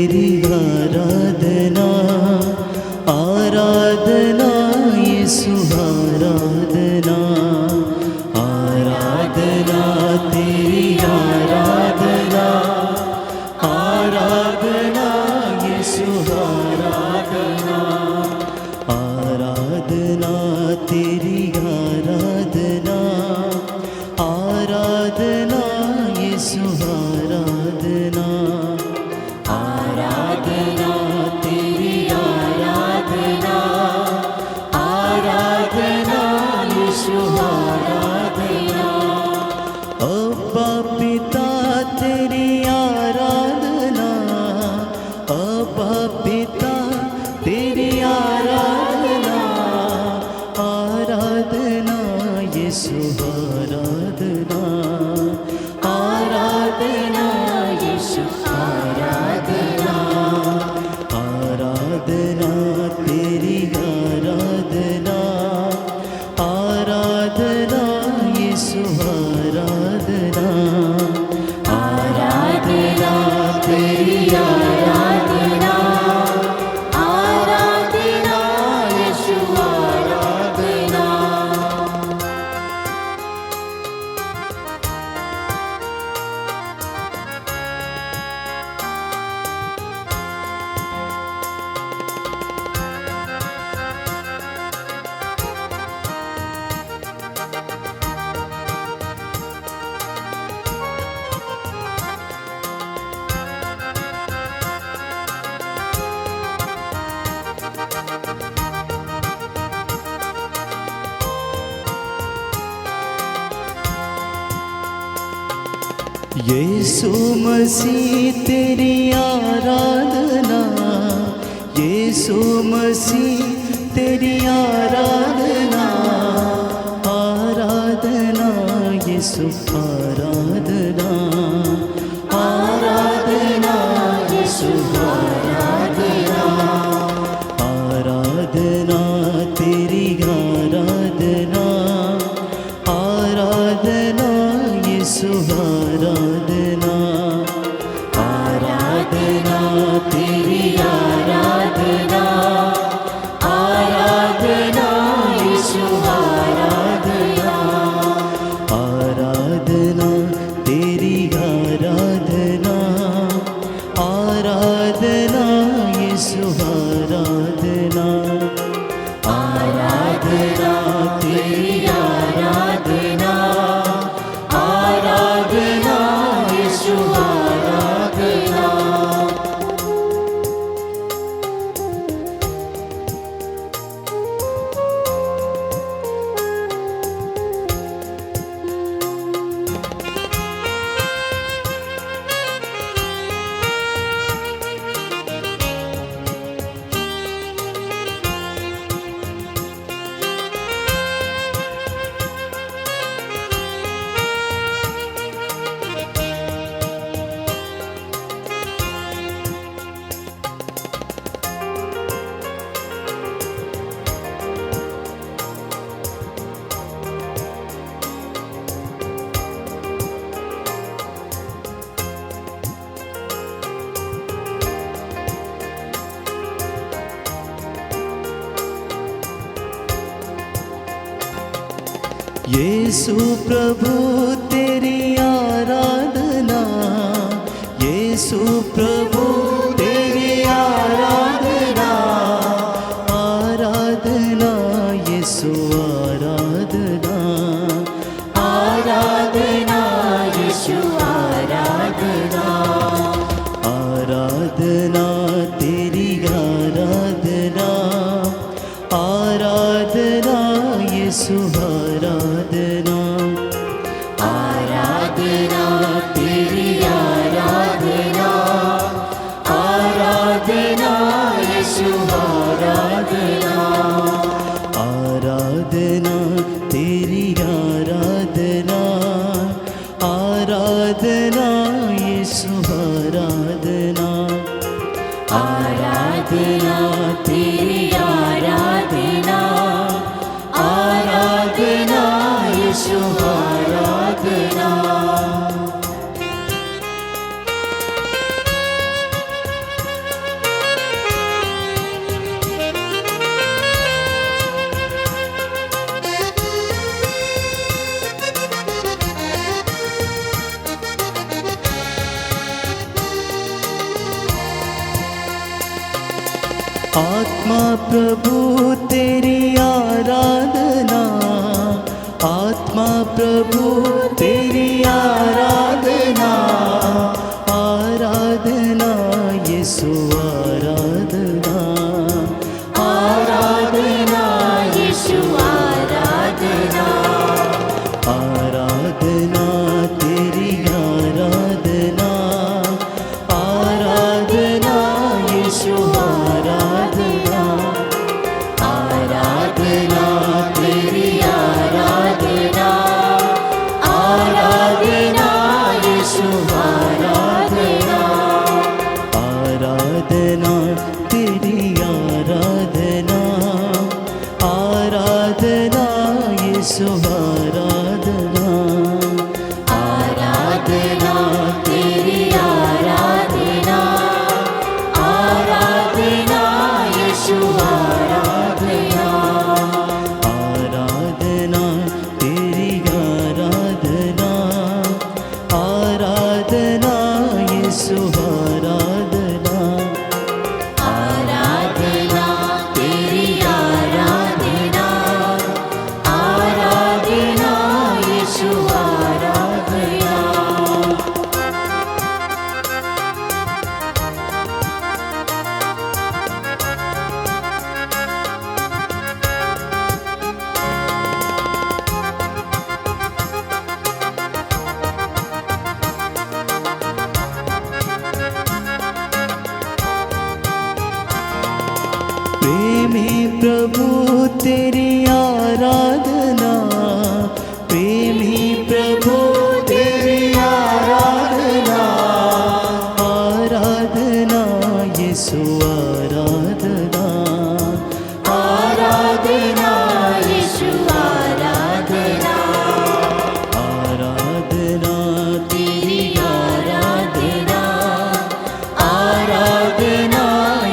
तेरी आराधना, आराधना यीशु आराधना, आराधना तेरी आराधना, आराधना यीशु आराधना, आराधना तेरी आराधना, आराधना यीशु आराधना, आराधना तेरी आराधना, आराधना यीशु आराधना। अब्बा पिता तेरी आराधना, अब्बा पिता तेरी आराधना, आराधना यीशु आराधना, आराधना यीशु आराधना, आराधना तेरी आराधना, आराधना यीशु आराधना, आराधना तेरी आराधना, आराधना यीशु आराधना। यीशु मसीह तेरी आराधना, यीशु मसीह तेरी आराधना, आराधना यीशु आराधना, आराधना यीशु आराधना, आराधना तेरी आराधना, आराधना यीशु आराधना, आराधना तेरी आराधना, आराधना यीशु आराधना, आराधना तेरी आराधना, आराधना यीशु आराधना, आराधना तेरी आराधना, आराधना यीशु आराधना। यीशु प्रभु तेरी आराधना, यीशु प्रभु तेरी आराधना, आराधना यीशु आराधना, आराधना यीशु आराधना, आराधना तेरी आराधना, आराधना यीशु आराधना, आराधना तेरी आराधना, आराधना यीशु आराधना, आराधना तेरी आराधना, आराधना यीशु आराधना, आराधना तेरी आराधना, आराधना यीशु आराधना। आत्मा प्रभु तेरी आराधना, आत्मा प्रभु तेरी आराधना, आराधना यीशु आराधना, आराधना यीशु आराधना, आराधना तेरी आराधना, आराधना यीशु आराधना, आराधना तेरी आराधना, आराधना यीशु आराधना, आराधना तेरी आराधना, आराधना यीशु आराधना, आराधना तेरी आराधना, आराधना यीशु आराधना, आराधना तेरी आराधना, आराधना यीशु आराधना, आराधना तेरी आराधना, आराधना यीशु आराधना। प्रेमी प्रभु तेरी आराधना, प्रेमी प्रभु तेरी आराधना, आराधना यीशु आराधना, आराधना यीशु आराधना, आराधना तेरी आराधना, आराधना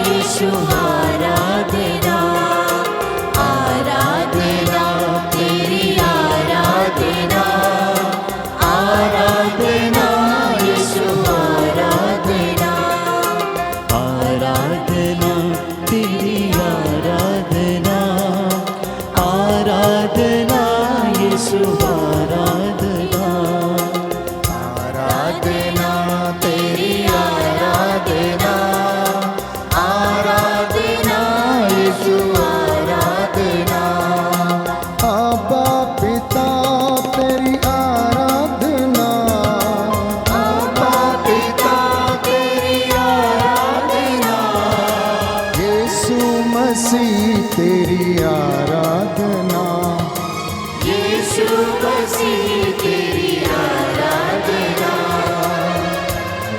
यीशु आराधना, आराधना तेरी आराधना, आराधना यीशु आराधना, आराधना तेरी आराधना, आराधना यीशु आराधना, आराधना तेरी आराधना, आराधना यीशु आराधना, आबा पिता तेरी आराधना, आबा पिता तेरी आराधना, यीशु मसीह तेरी आराधना, यीशु मसीह तेरी आराधना,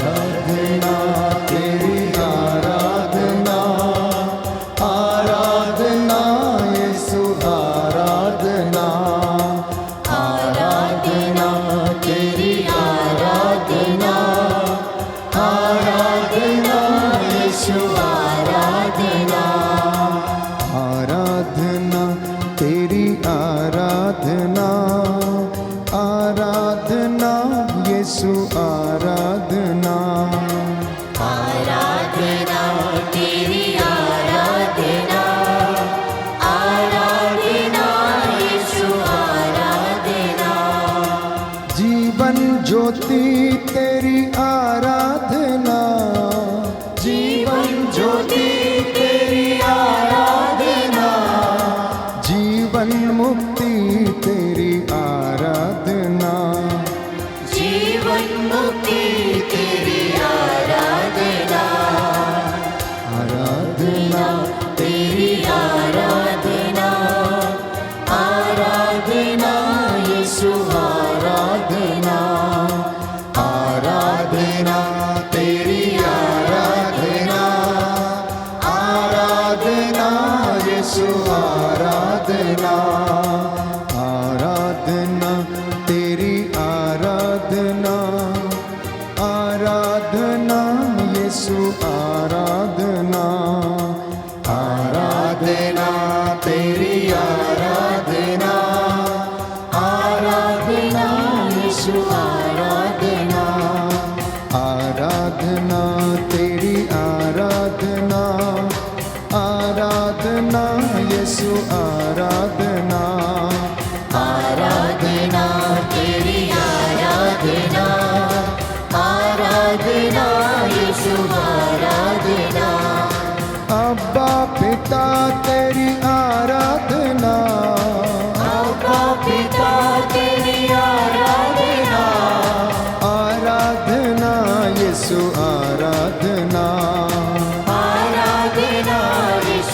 आराधना तेरी आराधना, आराधना यीशु आराधना, आराधना तेरी आराधना, आराधना यीशु आराधना, आराधना तेरी आराधना, आराधना यीशु आराधना, आराधना तेरी आराधना, आराधना यीशु आराधना, जीवन ज्योति तेरी आराधना, जीवन ज्योति तेरी आराधना, जीवन मुक्ति तेरी आराधना, जीवन मुक्ति तेरी आराधना, आराधना तेरी आराधना, आराधना यीशु आराधना, आराधना तेरी आराधना, आराधना यीशु आराधना, आराधना तेरी आराधना, आराधना यीशु आराधना, आराधना तेरी आराधना, आराधना यीशु आराधना, आराधना तेरी आराधना,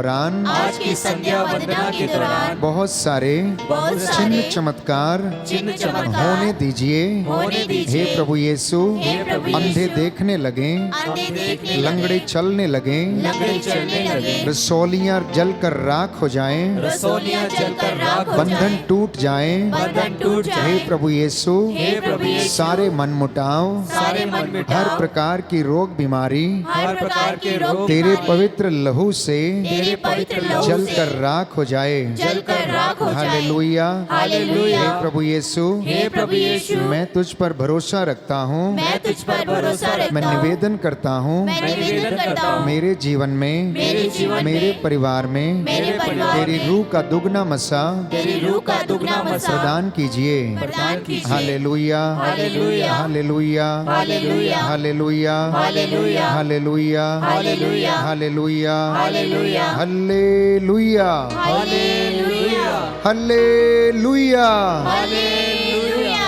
दौरान आज की संध्या वंदना के दौरान बहुत सारे बहुत सारे चिन्ह चमत्कार चिन्ह चमत्कार होने दीजिए। होने दीजिए। हे प्रभु यीशु, हे प्रभु अंधे यीशु, देखने लगे, अंधे देखने लंगड़े चलने लगे, लंगड़े चलने लगे, रसौलियां जलकर राख हो जाएं, रसोलियां जलकर राख हो बंधन जाएं, टूट जाएं। बंधन टूट हे जाए। प्रभु यीशु, हे प्रभु यीशु, सारे मनमुटाव, सारे मन मिटाओ, हर प्रकार की रोग बीमारी हर प्रकार के रोग तेरे बीमारी पवित्र लहू से तेरे पवित्र लहू जलकर से राख हो जाए। जलकर राख हो जाए। Hallelujah, hallelujah. हे प्रभु यीशु, हे प्रभु यीशु, मैं तुझ पर भरोसा रखता हूँ, मैं तुझ पर भरोसा रखता मैं हूँ, निवेदन करता हूँ, मैं निवेदन करता हूँ, मेरे जीवन में, मेरे जीवन में, मेरे परिवार में मेरे परिवार तेरी में रूह का दुगना मसा तेरी रूह का दुगना मसा प्रदान कीजिए। प्रदान कीजिए। Hallelujah, hallelujah, hallelujah, hallelujah, hallelujah, hallelujah, hallelujah, hallelujah, hallelujah, hallelujah, hallelujah, hallelujah, hallelujah. Hallelujah.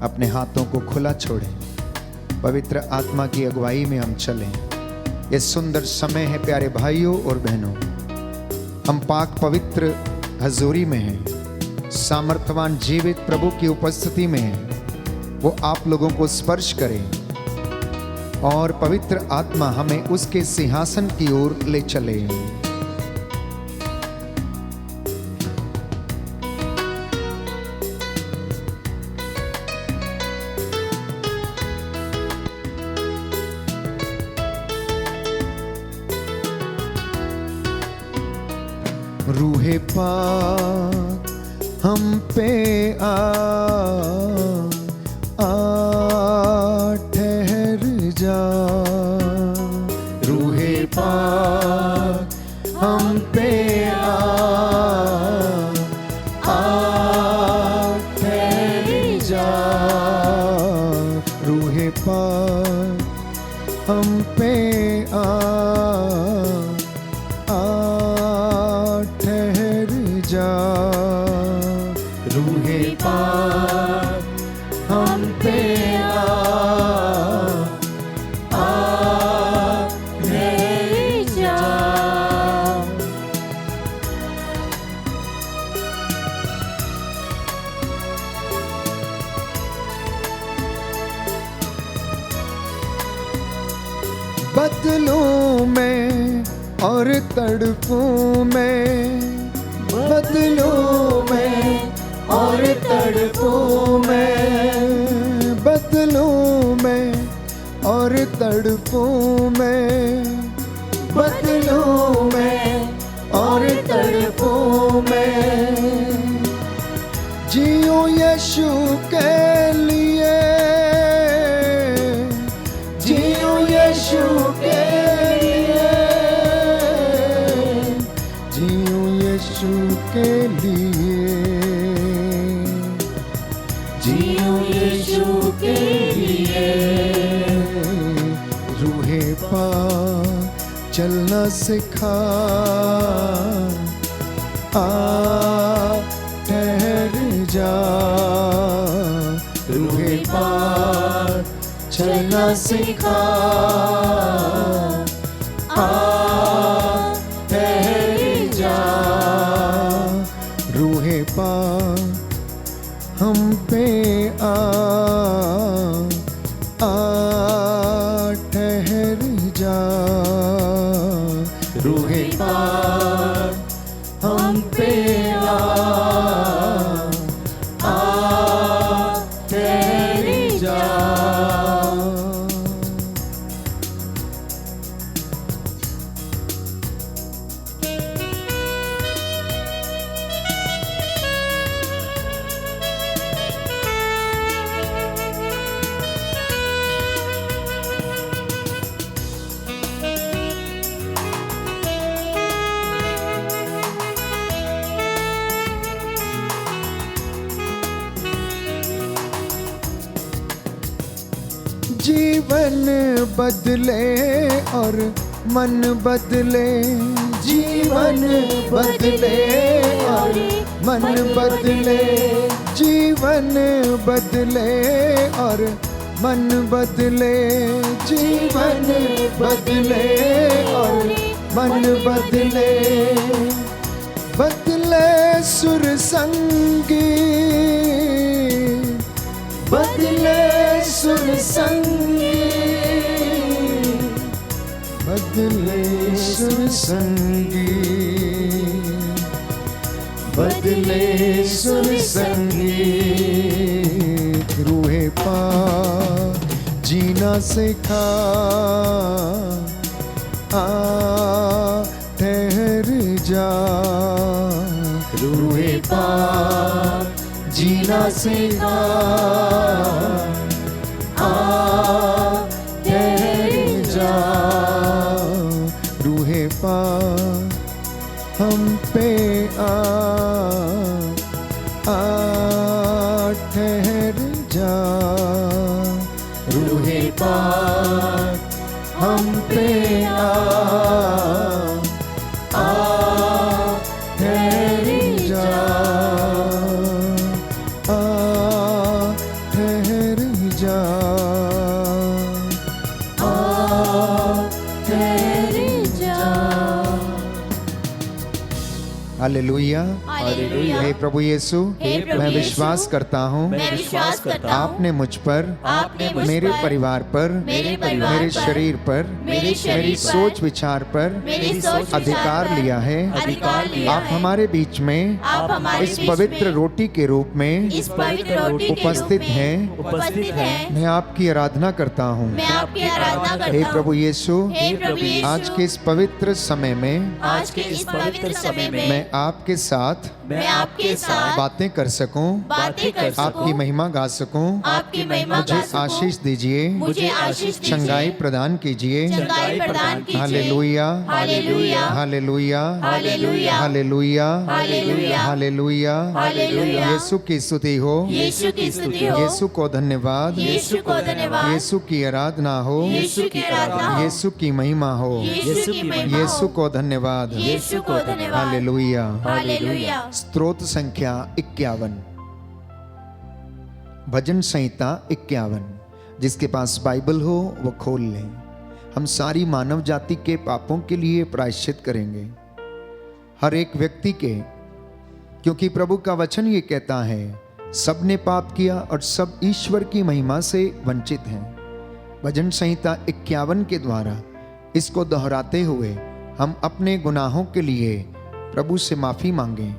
अपने हाथों को खुला छोड़ें, पवित्र आत्मा की अगुवाई में हम चलें। ये सुंदर समय है प्यारे भाइयों और बहनों, हम पाक पवित्र हजूरी में हैं, सामर्थ्यवान जीवित प्रभु की उपस्थिति में हैं। वो आप लोगों को स्पर्श करें और पवित्र आत्मा हमें उसके सिंहासन की ओर ले चले। रूहे पाक हम पे ठहर जा। रूहे पाक हम पे ठहर जा। रूहे पाक हम पे ठहर जा। रूहे पाक हम पे ठहर जा। बदलूं में और तड़पूं में, बदलूं में और तड़पूं में, बदलूं में और तड़पूं में, बदलूं में और तड़पूं में। जियो यीशु के लिए, जियो यीशु के लिए, जियो यीशु के लिए, जियो यीशु के लिए। रूहे पाक चलना सिखा, ठहर जा। रूहे पाक चलना सिखा, ठहर जा। रूहे पाक हम पे ठहर जा। रूहे पाक हम पे ठहर जा। जीवन बदले और मन बदले, जीवन बदले और मन बदले, जीवन बदले और मन बदले, जीवन बदले और मन बदले बदले सुर संगी, बदले सुर संगी, बदले सुर संगी, बदले सुर संगीत। रूहे पा जीना सिखा, आ ठहर जा। रूहे पा जीना सिखा, आ ठहर जा। रूहे पा हम पे आ ठहर जा। रूहे पाक हम पे आ ठहर जा, ठहर जा, ठहर जा। हालेलुया। हालेलुया। हे प्रभु यीशु, हे प्रभु मैं यीशु, विश्वास करता हूँ मैं विश्वास करता हूँ आपने मुझ पर, आपने मुझ मेरे पर, परिवार पर, मेरे परिवार मेरे पर, शरीर पर, मेरे शरीर मेरी पर, सोच विचार पर मेरी सोच अधिकार विचार पर लिया है। अधिकार लिया आप है। हमारे बीच में आप हमारे इस बीच पवित्र में रोटी के रूप में इस पवित्र रोटी के उपस्थित रूप में हैं। उपस्थित हैं। मैं आपकी आराधना करता हूँ। मैं आपकी आराधना करता हे हूँ। प्रभु यीशु, हे प्रभु यीशु, आज के इस पवित्र समय में आज के इस पवित्र समय में मैं आपके साथ मैं आपके साथ बातें कर सकूं, बातें कर सकूं, आपकी महिमा गा सकूं। आपकी महिमा मुझे गा सकूं, आशीष दीजिए, मुझे आशीष दीजिए, चंगाई प्रदान कीजिए। चंगाई प्रदान कीजिए। Hallelujah, hallelujah, hallelujah, hallelujah, hallelujah, hallelujah, hallelujah. Hallelujah. Yeshu की स्तुति हो, यीशु की स्तुति हो, यीशु को धन्यवाद, यीशु को धन्यवाद, यीशु की आराधना हो, यीशु की आराधना हो, यीशु की महिमा हो, यीशु की महिमा हो, यीशु को धन्यवाद। यीशु को धन्यवाद। हालेलुया। हालेलुया। स्तोत्र संख्या 51, भजन संहिता 51। जिसके पास बाइबल हो वो खोल लें। हम सारी मानव जाति के पापों के लिए प्रायश्चित करेंगे, हर एक व्यक्ति के, क्योंकि प्रभु का वचन ये कहता है सबने पाप किया और सब ईश्वर की महिमा से वंचित हैं। भजन संहिता 51 के द्वारा इसको दोहराते हुए हम अपने गुनाहों के लिए प्रभु से माफी मांगें।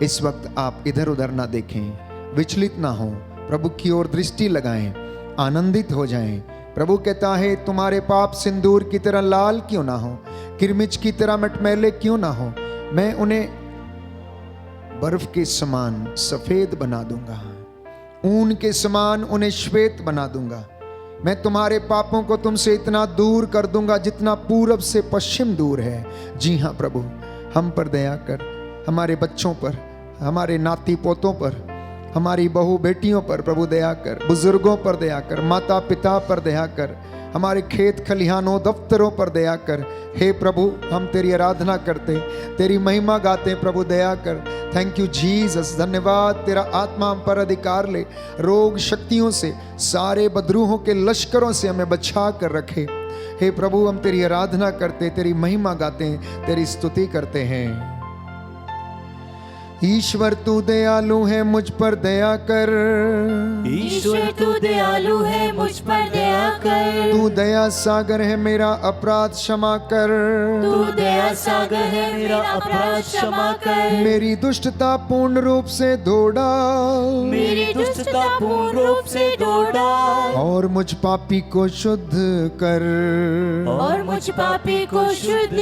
इस वक्त आप इधर उधर ना देखें, विचलित ना हो, प्रभु की ओर दृष्टि लगाएं, आनंदित हो जाएं। प्रभु कहता है तुम्हारे पाप सिंदूर की तरह लाल क्यों ना हो, किरमिच की तरह मटमैले क्यों ना हो, मैं उन्हें बर्फ के समान सफेद बना दूंगा, ऊन के समान उन्हें श्वेत बना दूंगा। मैं तुम्हारे पापों को तुमसे इतना दूर कर दूंगा जितना पूरब से पश्चिम दूर है। जी हाँ प्रभु, हम पर दया कर, हमारे बच्चों पर, हमारे नाती पोतों पर, हमारी बहू बेटियों पर प्रभु दया कर, बुजुर्गों पर दया कर, माता पिता पर दया कर, हमारे खेत खलिहानों दफ्तरों पर दया कर। हे प्रभु, हम तेरी आराधना करते, तेरी महिमा गाते, प्रभु दया कर। थैंक यू जीसस, धन्यवाद, तेरा आत्मा हम पर अधिकार ले, रोग शक्तियों से, सारे बदरूहों के लश्करों से हमें बचा कर रखे। हे प्रभु, हम तेरी आराधना करते, तेरी महिमा गाते हैं, तेरी स्तुति करते हैं। ईश्वर तू दयालु है, मुझ पर दया कर। ईश्वर तू दयालु है, मुझ पर दया कर। तू दया सागर है, मेरा अपराध क्षमा कर। तू दया सागर है, मेरा अपराध क्षमा कर। मेरी दुष्टता पूर्ण रूप से धो डाल, मेरी दुष्टता पूर्ण रूप से धो डाल, और मुझ पापी को शुद्ध कर। और मुझ पापी को शुद्ध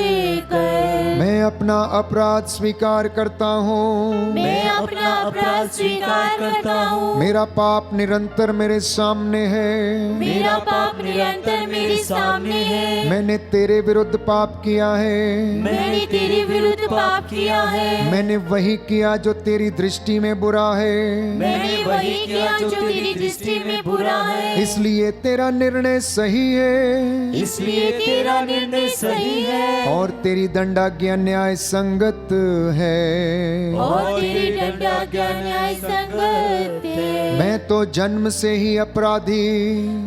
कर। मैं अपना अपराध स्वीकार करता हूँ, मैं अपना अपराध स्वीकार करता हूँ। मेरा पाप निरंतर मेरे सामने है, मेरा पाप निरंतर मेरे सामने है। मैंने तेरे विरुद्ध पाप किया है। मैंने तेरे विरुद्ध पाप किया है। मैंने वही किया जो तेरी दृष्टि में बुरा है। मैंने वही किया जो तेरी दृष्टि में बुरा है। इसलिए तेरा निर्णय सही है, इसलिए तेरा निर्णय सही है। और तेरी दंडाज्ञा न्याय संगत है। और तेरी दंडाज्ञा न्याय संगत है। मैं तो जन्म से ही अपराधी,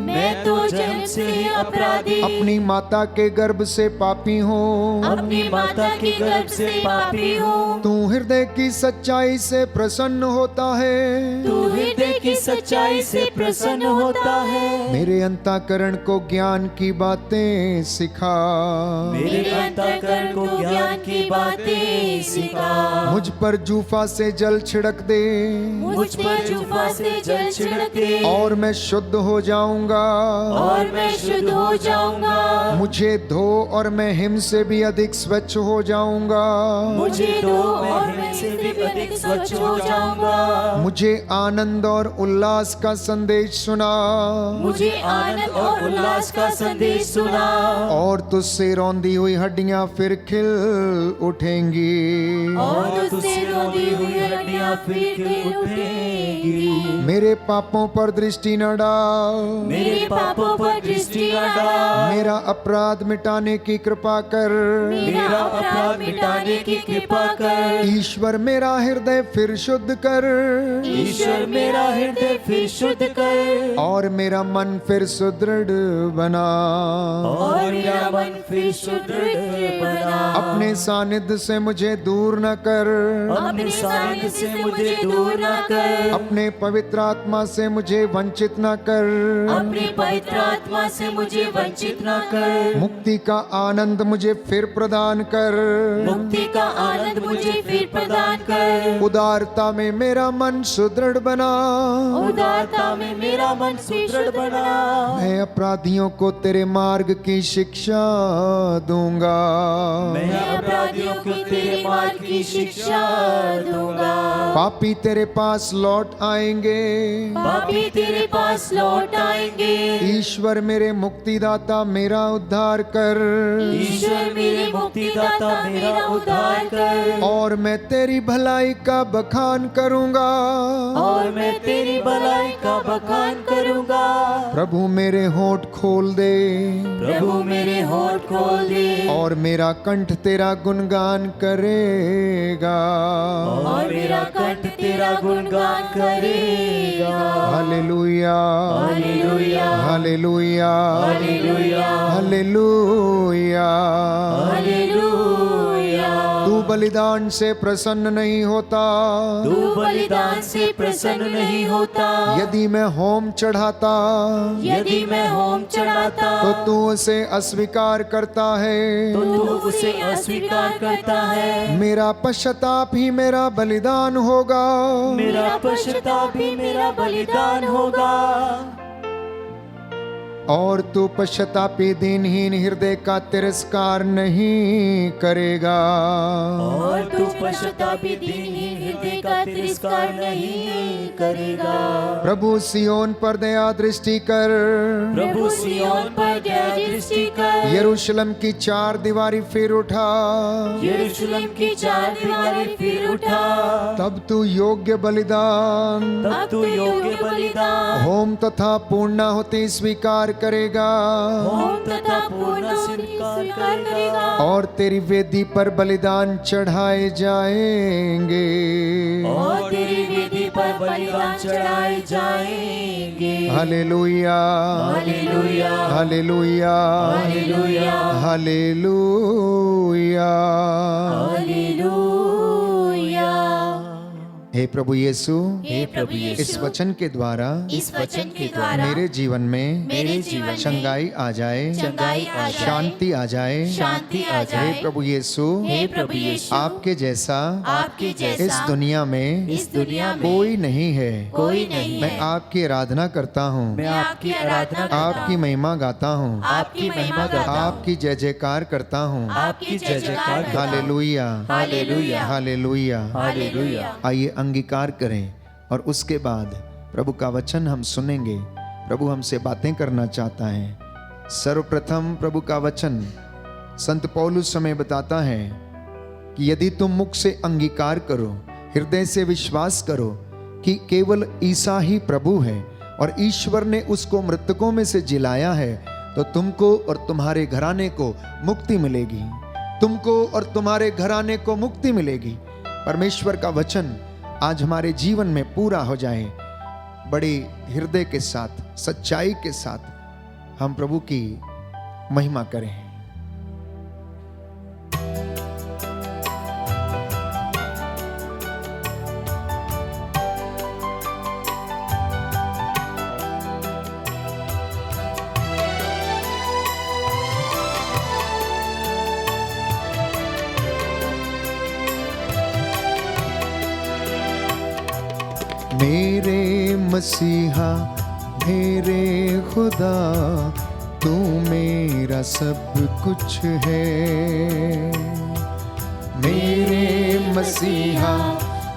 मैं तो जन्म से ही अपराधी, अपनी माता के गर्भ से पापी हूँ। अपनी माता के गर्भ से पापी हूँ। तू हृदय की सच्चाई से प्रसन्न होता है, तू हृदय की सच्चाई से प्रसन्न होता है। मेरे अंतःकरण को ज्ञान की बातें सिखा। मेरे अंतःकरण को ज्ञान की बातें सिखा। मुझ पर जूफा से जल छिड़क दे, मुझ पर जूफा से जल छिड़क दे, और मैं शुद्ध हो जाऊंगा। और मैं शुद्ध हो जाऊंगा। मुझे धो और मैं हिम से भी अधिक स्वच्छ हो जाऊंगा। मुझे दो और मैं से भी अधिक स्वच्छ हो जाऊंगा। मुझे आनंद और उल्लास का संदेश सुना, मुझे आनंद और उल्लास का संदेश सुना। और तुझसे रौंदी हुई हड्डियां फिर खिल उठेंगी। और तुझसे रोंदी हुई हड्डियां फिर खिल उठेंगी। मेरे पापों पर दृष्टि न डाल, मेरे पापों पर दृष्टि न डाल। मेरा अपराध मिटाने की कृपा कर। मेरा अपराध मिटाने की कृपा कर। ईश्वर मेरा हृदय फिर शुद्ध कर, ईश्वर मेरा हृदय फिर शुद्ध कर। और मेरा मन फिर सुदृढ़ बना। और मेरा मन फिर सुदृढ़ बना। अपने सानिध्य से मुझे दूर न कर, अपने सानिध्य से मुझे दूर न कर। अपने पवित्र आत्मा से मुझे वंचित न कर। अपनी पवित्र आत्मा से मुझे वंचित न कर। मुक्ति का आनंद मुझे फिर प्रदान कर। मुक्ति का आनंद मुझे फिर प्रदान कर। उदारता में मेरा मन सुदृढ़ बना। उदारता में मेरा मन सुदृढ़ बना। मैं अपराधियों को तेरे मार्ग की शिक्षा दूंगा। मैं अपराधियों को तेरे मार्ग की शिक्षा दूंगा। पापी तेरे पास लौट आएंगे, पापी तेरे पास लौट आएंगे। ईश्वर मेरे मुक्तिदाता मेरा उद्धार कर। ईश्वर मेरे मुक्तिदाता मेरा उद्धार कर। और मैं तेरी भलाई का बखान करूंगा। और मैं तेरी भलाई का बखान करूंगा। प्रभु मेरे होंठ खोल दे, प्रभु मेरे होंठ खोल दे। और मेरा कंठ तेरा गुणगान करेगा। और मेरा कंठ तेरा गुणगान करेगा। Hallelujah, hallelujah, hallelujah, hallelujah, hallelujah. Hallelujah. तू बलिदान से प्रसन्न नहीं होता। तू बलिदान से प्रसन्न नहीं होता। यदि मैं होम चढ़ाता, यदि मैं होम चढ़ाता, तो तू उसे अस्वीकार करता है। तो तू उसे अस्वीकार करता है। मेरा पश्चाताप ही मेरा बलिदान होगा। मेरा पश्चाताप भी मेरा बलिदान होगा। और तू पश्चातापी दीनहीन हृदय का तिरस्कार नहीं करेगा। और तू पश्चातापी दीनहीन हृदय का तिरस्कार नहीं करेगा। प्रभु सियोन पर दया दृष्टि कर। प्रभु सियोन पर दया दृष्टि कर। यरूशलेम की चार दीवारी फिर उठा। यरूशलेम की चार दीवारें फिर उठा। तब तू योग्य बलिदान, तब तू योग्य बलिदान, होम तथा पूर्णाहुति स्वीकार करेगा। होम तथा पूर्ण स्वीकार करेगा। और तेरी वेदी पर बलिदान चढ़ाए जाएंगे। और तेरी वेदी पर बलिदान चढ़ाए जाएंगे। Hallelujah, hallelujah, hallelujah, hallelujah, hallelujah. Hallelujah. हे प्रभु यीशु, हे प्रभु यीशु, इस वचन के द्वारा इस वचन के द्वारा मेरे जीवन में मेरे जीवन में चंगाई आ जाए, चंगाई आ जाए, शांति आ जाए, शांति आ जाए। हे प्रभु यीशु, हे प्रभु यीशु, आपके जैसा आपके जैसा इस दुनिया में इस दुनिया में कोई नहीं है। कोई नहीं मैं है। आपकी आराधना करता हूँ, मैं आपकी आराधना करता आपकी हूँ। महिमा गाता हूँ, आपकी महिमा गाता हूँ। आपकी जय जयकार करता हूँ। आपकी जय जयकार करता हूँ। Hallelujah, hallelujah, hallelujah. हालेलुया। आइए अंगीकार करें और उसके बाद प्रभु का वचन हम सुनेंगे। प्रभु हमसे बातें करना चाहता है। सर्वप्रथम प्रभु का वचन संत पौलुस हमें बताता है कि यदि तुम मुख से अंगीकार करो, हृदय से विश्वास करो कि केवल ईसा ही प्रभु है और ईश्वर ने उसको मृतकों में से जिलाया है, तो तुमको और तुम्हारे घराने को मुक्ति मिलेगी। तुमको और तुम्हारे घराने को मुक्ति मिलेगी। परमेश्वर का वचन आज हमारे जीवन में पूरा हो जाए। बड़े हृदय के साथ, सच्चाई के साथ हम प्रभु की महिमा करें। मेरे मसीहा, मेरे खुदा, तू मेरा सब कुछ है। मेरे मसीहा,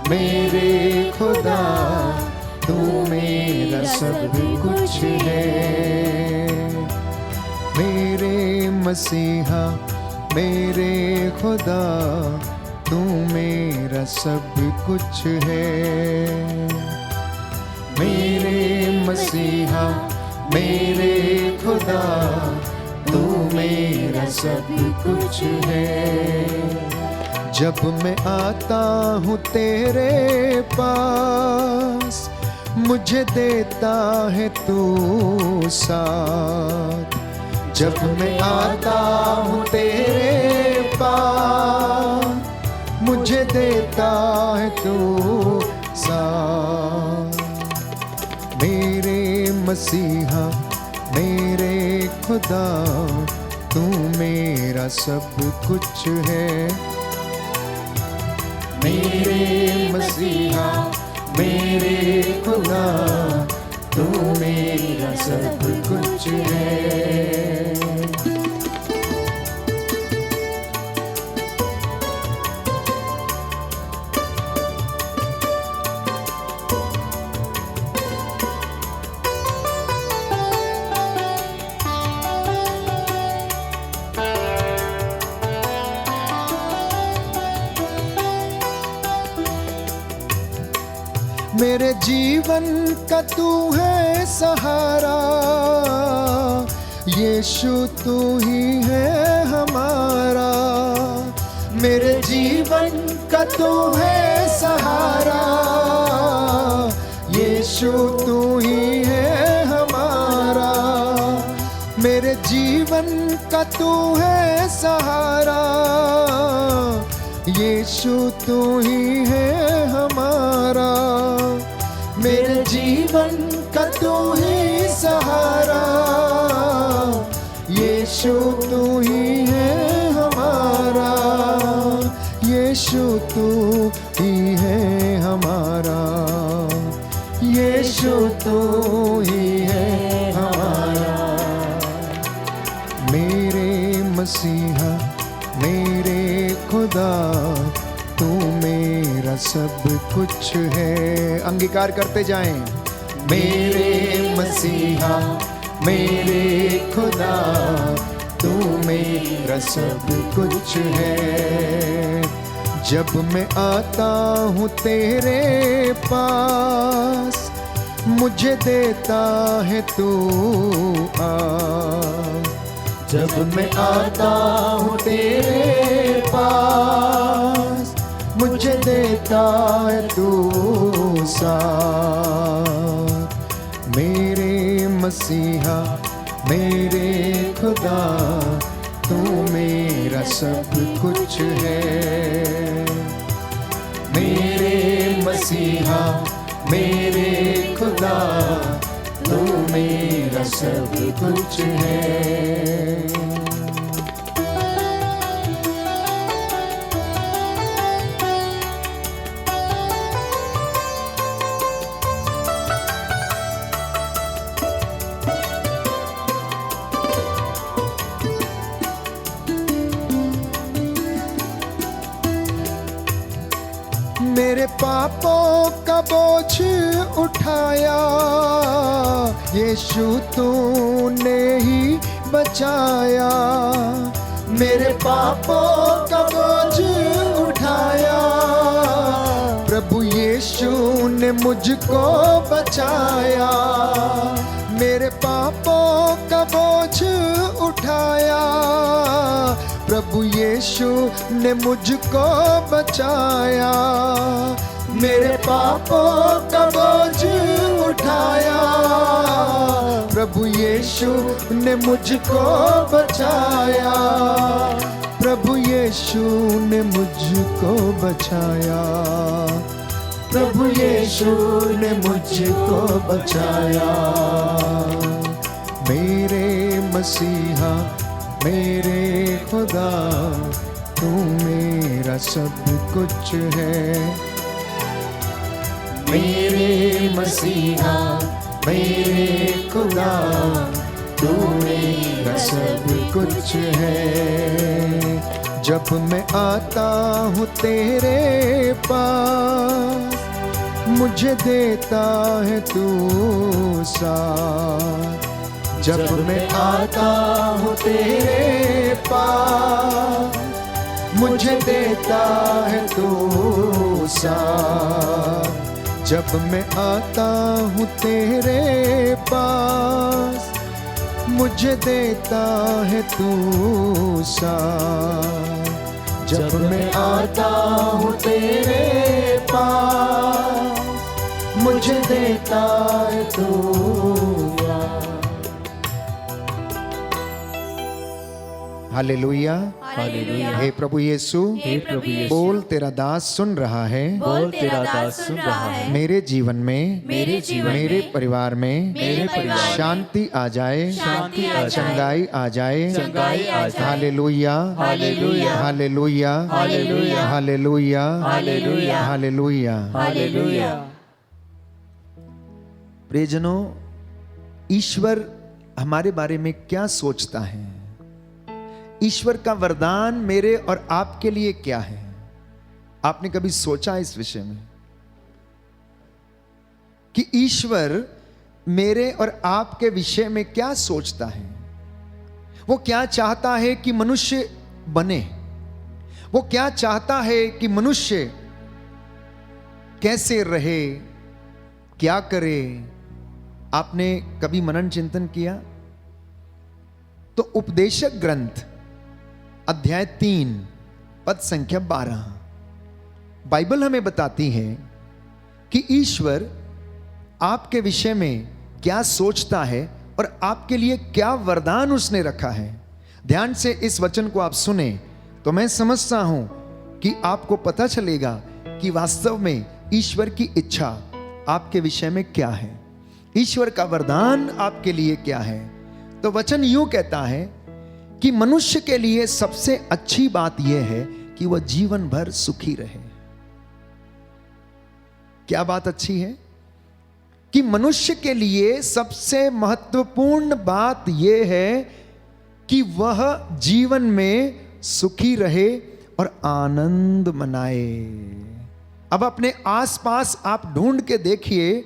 मेरे खुदा, तू मेरा सब कुछ है। मेरे मसीहा, मेरे खुदा, तू मेरा सब कुछ है। मेरे मसीहा, मेरे खुदा, तू मेरा सब कुछ है। जब मैं आता हूँ तेरे पास, मुझे देता है तू साथ। जब मैं आता हूँ तेरे पास, मुझे देता है तू साथ। मेरे मसीहा, मेरे खुदा, तू मेरा सब कुछ है। मेरे मसीहा, मेरे खुदा, तू मेरा सब कुछ है। मेरे जीवन का तू है सहारा, यीशु तू ही है हमारा। मेरे जीवन का तू है सहारा, यीशु तू ही है हमारा। मेरे जीवन का तू है सहारा, यीशु तू ही है हमारा। मेरे जीवन का तू ही सहारा, यीशु तू ही है हमारा। यीशु तू ही है हमारा, यीशु तू ही है हमारा। मेरे मसीहा, मेरे खुदा, तू मेरा सब कुछ है। अंगीकार करते जाएं। मेरे मसीहा, मेरे खुदा, तू मेरा सब कुछ है। जब मैं आता हूँ तेरे पास, मुझे देता है तू आस। जब मैं आता हूँ तेरे पास, मुझे देता है तू साथ। मेरे मसीहा, मेरे खुदा, तू मेरा सब कुछ है। मेरे मसीहा, मेरे खुदा, तू मेरा सब कुछ है। मेरे पापों का बोझ उठाया, यीशु तूने ही बचाया। मेरे पापों का बोझ ने मुझको बचाया, मेरे पापों का बोझ उठाया। प्रभु यीशु ने मुझको बचाया, मेरे पापों का बोझ उठाया। प्रभु यीशु ने मुझको बचाया, प्रभु यीशु ने मुझको बचाया, प्रभु यीशु ने मुझको बचाया। मेरे मसीहा मेरे खुदा, तू मेरा सब कुछ है। मेरे मसीहा मेरे खुदा, तू मेरा सब कुछ है। जब मैं आता हूँ तेरे पास, मुझे देता है तू साथ। जब मैं आता हूँ तेरे पास, मुझे देता है तू साथ। जब मैं आता हूँ तेरे पास, मुझे देता है तू साथ। जब मैं आता हूँ तेरे पास, मुझे देता है तू साथ। Hallelujah, hallelujah. हे प्रभु यीशु, हे प्रभु यीशु, बोल तेरा दास सुन रहा है। बोल तेरा दास सुन रहा है। मेरे जीवन में, मेरे जीवन मेरे में, परिवार में मेरे परिवार में शांति आ जाए, शांति आ जाए, चंगाई आ जाए, चंगाई आ जाए। Hallelujah, hallelujah, hallelujah, hallelujah, hallelujah, hallelujah, hallelujah. Hallelujah. प्रियजनों, ईश्वर हमारे बारे में क्या सोचता है? ईश्वर का वरदान मेरे और आपके लिए क्या है? आपने कभी सोचा इस विषय में कि ईश्वर मेरे और आपके विषय में क्या सोचता है? वो क्या चाहता है कि मनुष्य बने? वो क्या चाहता है कि मनुष्य कैसे रहे, क्या करे? आपने कभी मनन चिंतन किया? तो उपदेशक ग्रंथ अध्याय 3 पद संख्या 12 बाइबल हमें बताती है कि ईश्वर आपके विषय में क्या सोचता है और आपके लिए क्या वरदान उसने रखा है। ध्यान से इस वचन को आप सुने तो मैं समझता हूं कि आपको पता चलेगा कि वास्तव में ईश्वर की इच्छा आपके विषय में क्या है, ईश्वर का वरदान आपके लिए क्या है। तो वचन यूं कहता है कि मनुष्य के लिए सबसे अच्छी बात यह है कि वह जीवन भर सुखी रहे। क्या बात अच्छी है? कि मनुष्य के लिए सबसे महत्वपूर्ण बात यह है कि वह जीवन में सुखी रहे और आनंद मनाए। अब अपने आसपास आप ढूंढ के देखिए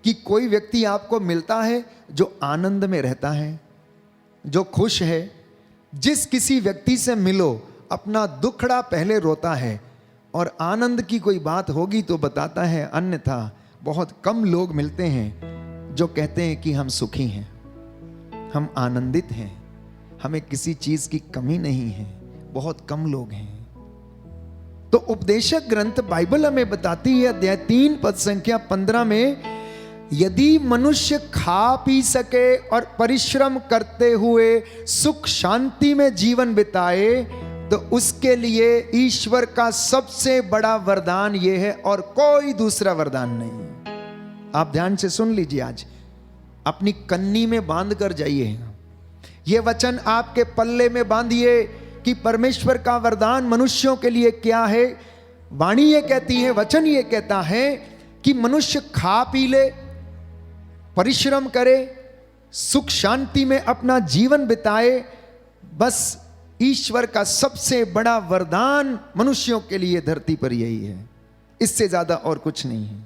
कि कोई व्यक्ति आपको मिलता है जो आनंद में रहता है, जो खुश है। जिस किसी व्यक्ति से मिलो अपना दुखड़ा पहले रोता है और आनंद की कोई बात होगी तो बताता है, अन्यथा बहुत कम लोग मिलते हैं जो कहते हैं कि हम सुखी हैं, हम आनंदित हैं, हमें किसी चीज की कमी नहीं है। बहुत कम लोग हैं। तो उपदेशक ग्रंथ बाइबल हमें बताती है अध्याय 3 पद संख्या 15 में, यदि मनुष्य खा पी सके और परिश्रम करते हुए सुख शांति में जीवन बिताए तो उसके लिए ईश्वर का सबसे बड़ा वरदान यह है और कोई दूसरा वरदान नहीं। आप ध्यान से सुन लीजिए, आज अपनी कन्नी में बांध कर जाइए, यह वचन आपके पल्ले में बांधिए कि परमेश्वर का वरदान मनुष्यों के लिए क्या है। वाणी ये कहती है, वचन ये कहता है कि मनुष्य खा पी ले, परिश्रम करे, सुख शांति में अपना जीवन बिताए, बस ईश्वर का सबसे बड़ा वरदान मनुष्यों के लिए धरती पर यही है। इससे ज्यादा और कुछ नहीं है,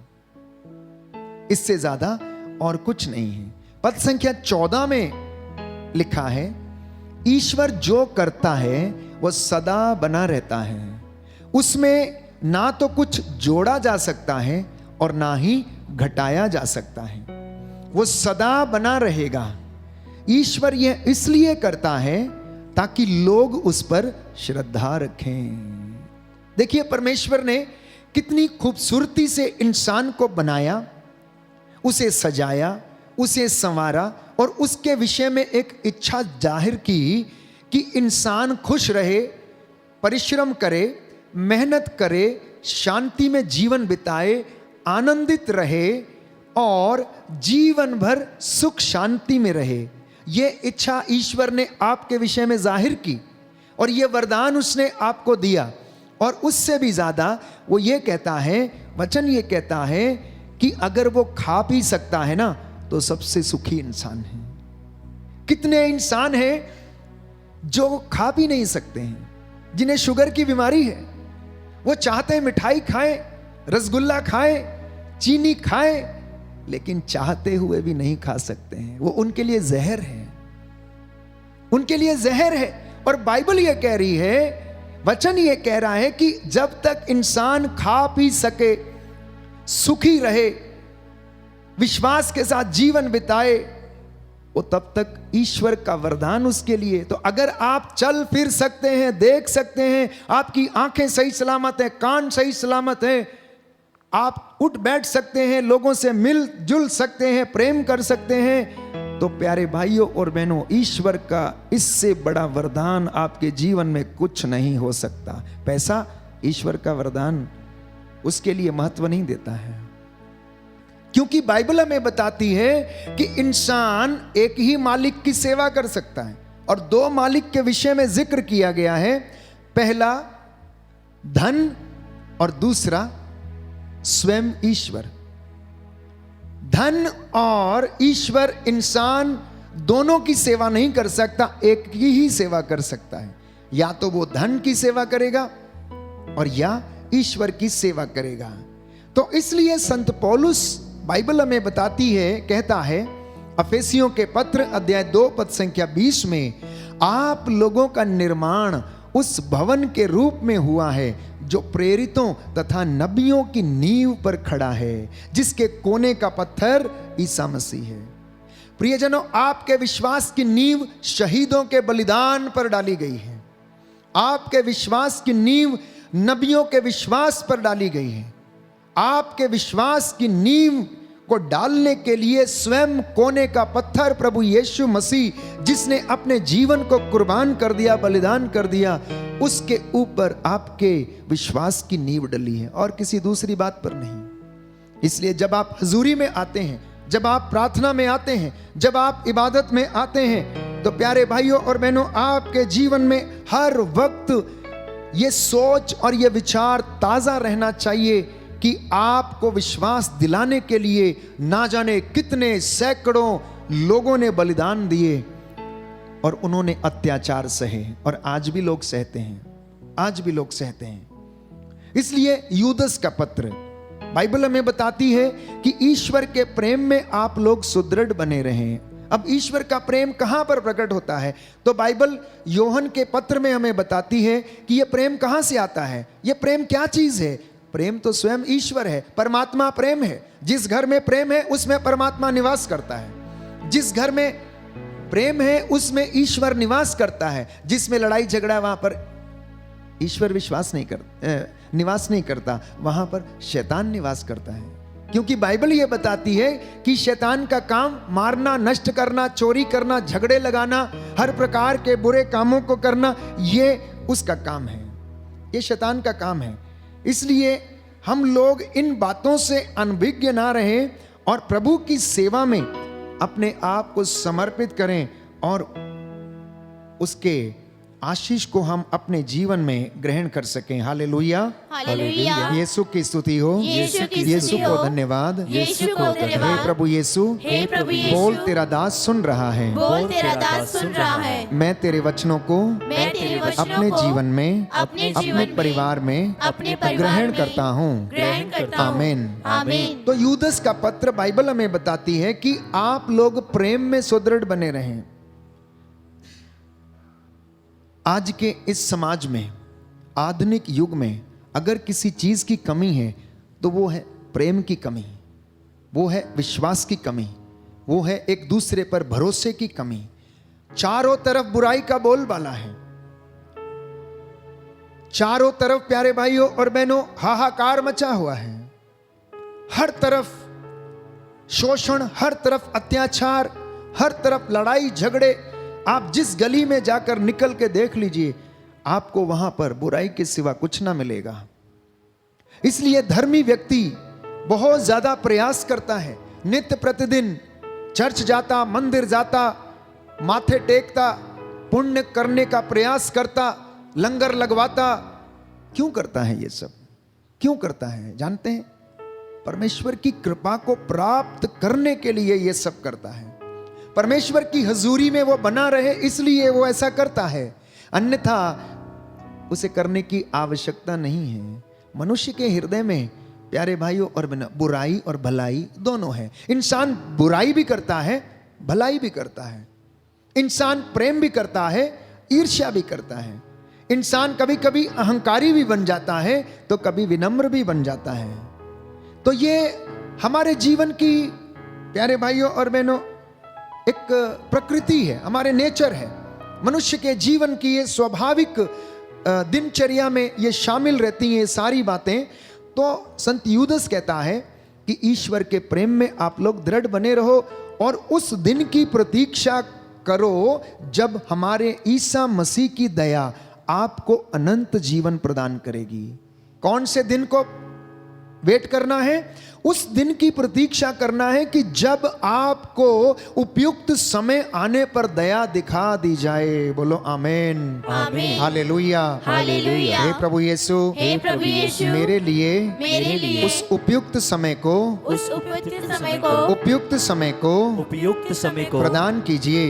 इससे ज्यादा और कुछ नहीं है। पद संख्या 14 में लिखा है, ईश्वर जो करता है वह सदा बना रहता है, उसमें ना तो कुछ जोड़ा जा सकता है और ना ही घटाया जा सकता है, वो सदा बना रहेगा। ईश्वर यह इसलिए करता है ताकि लोग उस पर श्रद्धा रखें। देखिए, परमेश्वर ने कितनी खूबसूरती से इंसान को बनाया, उसे सजाया, उसे संवारा और उसके विषय में एक इच्छा जाहिर की कि इंसान खुश रहे, परिश्रम करे, मेहनत करे, शांति में जीवन बिताए, आनंदित रहे और जीवन भर सुख शांति में रहे। ये इच्छा ईश्वर ने आपके विषय में जाहिर की और ये वरदान उसने आपको दिया। और उससे भी ज्यादा वो ये कहता है, वचन ये कहता है कि अगर वो खा पी सकता है ना तो सबसे सुखी इंसान है। कितने इंसान हैं जो खा पी नहीं सकते हैं, जिन्हें शुगर की बीमारी है, वो चाहते हैं मिठाई खाएं, रसगुल्ला खाएं, चीनी खाएं, लेकिन चाहते हुए भी नहीं खा सकते हैं। वो उनके लिए जहर है, उनके लिए जहर है। और बाइबल ये कह रही है, वचन ये कह रहा है कि जब तक इंसान खा पी सके, सुखी रहे, विश्वास के साथ जीवन बिताए, वो तब तक ईश्वर का वरदान उसके लिए। तो अगर आप चल फिर सकते हैं, देख सकते हैं, आपकी आंखें सही सलामत हैं, कान सही सलामत हैं, आप उठ बैठ सकते हैं, लोगों से मिल जुल सकते हैं, प्रेम कर सकते हैं, तो प्यारे भाइयों और बहनों, ईश्वर का इससे बड़ा वरदान आपके जीवन में कुछ नहीं हो सकता। पैसा ईश्वर का वरदान उसके लिए महत्व नहीं देता है, क्योंकि बाइबल हमें बताती है कि इंसान एक ही मालिक की सेवा कर सकता है। और दो मालिक के विषय में जिक्र किया गया है, पहला धन और दूसरा स्वयं ईश्वर। धन और ईश्वर, इंसान दोनों की सेवा नहीं कर सकता, एक की ही सेवा कर सकता है। या तो वो धन की सेवा करेगा और या ईश्वर की सेवा करेगा। तो इसलिए संत पौलुस, बाइबल हमें बताती है, कहता है अफेसियों के पत्र अध्याय 2 पद संख्या 20 में, आप लोगों का निर्माण उस भवन के रूप में हुआ है जो प्रेरितों तथा नबियों की नींव पर खड़ा है, जिसके कोने का पत्थर ईसा मसीह है। प्रियजनों, आपके विश्वास की नींव शहीदों के बलिदान पर डाली गई है। आपके विश्वास की नींव नबियों के विश्वास पर डाली गई है। आपके विश्वास की नींव को डालने के लिए स्वयं कोने का पत्थर प्रभु यीशु मसीह, जिसने अपने जीवन को कुर्बान कर दिया, बलिदान कर दिया, उसके ऊपर आपके विश्वास की नींव डली है और किसी दूसरी बात पर नहीं। इसलिए जब आप हजूरी में आते हैं, जब आप प्रार्थना में आते हैं, जब आप इबादत में आते हैं, तो प्यारे भाइयों और बहनों, आपके जीवन में हर वक्त ये सोच और ये विचार ताजा रहना चाहिए कि आपको विश्वास दिलाने के लिए ना जाने कितने सैकड़ों लोगों ने बलिदान दिए और उन्होंने अत्याचार सहे, और आज भी लोग सहते हैं, आज भी लोग सहते हैं। इसलिए यूदस का पत्र, बाइबल हमें बताती है कि ईश्वर के प्रेम में आप लोग सुदृढ़ बने रहें। अब ईश्वर का प्रेम कहां पर प्रकट होता है? तो बाइबल योहन के पत्र में हमें बताती है कि यह प्रेम कहां से आता है, यह प्रेम क्या चीज है। प्रेम तो स्वयं ईश्वर है, परमात्मा प्रेम है। जिस घर में प्रेम है उसमें परमात्मा निवास करता है। जिस घर में प्रेम है उसमें ईश्वर निवास करता है। जिसमें लड़ाई झगड़ा, वहां पर ईश्वर निवास नहीं करता, वहां पर शैतान निवास करता है। क्योंकि बाइबल यह बताती है कि शैतान का काम मारना, नष्ट करना, चोरी करना, झगड़े लगाना, हर प्रकार के बुरे कामों को करना, ये उसका काम है, ये शैतान का काम है। इसलिए हम लोग इन बातों से अनभिज्ञ ना रहें और प्रभु की सेवा में अपने आप को समर्पित करें और उसके आशीष को हम अपने जीवन में ग्रहण कर सकें। Hallelujah, hallelujah. यीशु की स्तुति हो, यीशु की यीशु स्तुति को हो, धन्यवाद, यीशु को धन्यवाद। हे प्रभु यीशु, हे प्रभु यीशु, बोल तेरा दास सुन रहा है, बोल तेरा दास सुन रहा है। मैं तेरे वचनों को मैं तेरे वचनों अपने को जीवन में, अपने जीवन अपने में, परिवार में अपने परिवार ग्रहण में करता हूँ। ग्रहण करता हूँ। आमीन। आमीन। तो यूदस का पत्र, बाइबल हमें बताती है कि आप लोग प्रेम में सुदृढ़ बने रहें। आज के इस समाज में, आधुनिक युग में, अगर किसी चीज की कमी है तो वो है प्रेम की कमी। वो है विश्वास की कमी, वो है एक दूसरे पर भरोसे की कमी। चारों तरफ बुराई का बोलबाला है, चारों तरफ प्यारे भाइयों और बहनों हाहाकार मचा हुआ है। हर तरफ शोषण, हर तरफ अत्याचार, हर तरफ लड़ाई झगड़े। आप जिस गली में जाकर निकल के देख लीजिए, आपको वहां पर बुराई के सिवा कुछ ना मिलेगा। इसलिए धर्मी व्यक्ति बहुत ज्यादा प्रयास करता है, नित्य प्रतिदिन चर्च जाता, मंदिर जाता, माथे टेकता, पुण्य करने का प्रयास करता, लंगर लगवाता। क्यों करता है ये सब? क्यों करता है जानते हैं? परमेश्वर की कृपा को प्राप्त करने के लिए ये सब करता है। परमेश्वर की हजूरी में वो बना रहे, इसलिए वो ऐसा करता है, अन्यथा उसे करने की आवश्यकता नहीं है। मनुष्य के हृदय में प्यारे भाइयों और बहनों बुराई और भलाई दोनों है। इंसान बुराई भी करता है, भलाई भी करता है। इंसान प्रेम भी करता है, ईर्ष्या भी करता है। इंसान कभी कभी अहंकारी भी बन जाता है, तो कभी विनम्र भी बन जाता है। तो ये हमारे जीवन की प्यारे भाइयों और बहनों एक प्रकृति है, हमारे नेचर है। मनुष्य के जीवन की ये स्वाभाविक दिनचर्या में ये शामिल रहती हैं ये सारी बातें। तो संत यूदस कहता है कि ईश्वर के प्रेम में आप लोग दृढ़ बने रहो और उस दिन की प्रतीक्षा करो जब हमारे ईसा मसीह की दया आपको अनंत जीवन प्रदान करेगी। कौन से दिन को वेट करना है? उस दिन की प्रतीक्षा करना है कि जब आपको उपयुक्त समय आने पर दया दिखा दी जाए। बोलो आमेन, आमीन, हालेलुया, हालेलुया। हे प्रभु यीशु, हे प्रभु यीशु, मेरे लिए उस उपयुक्त समय को उपयुक्त समय को प्रदान कीजिए।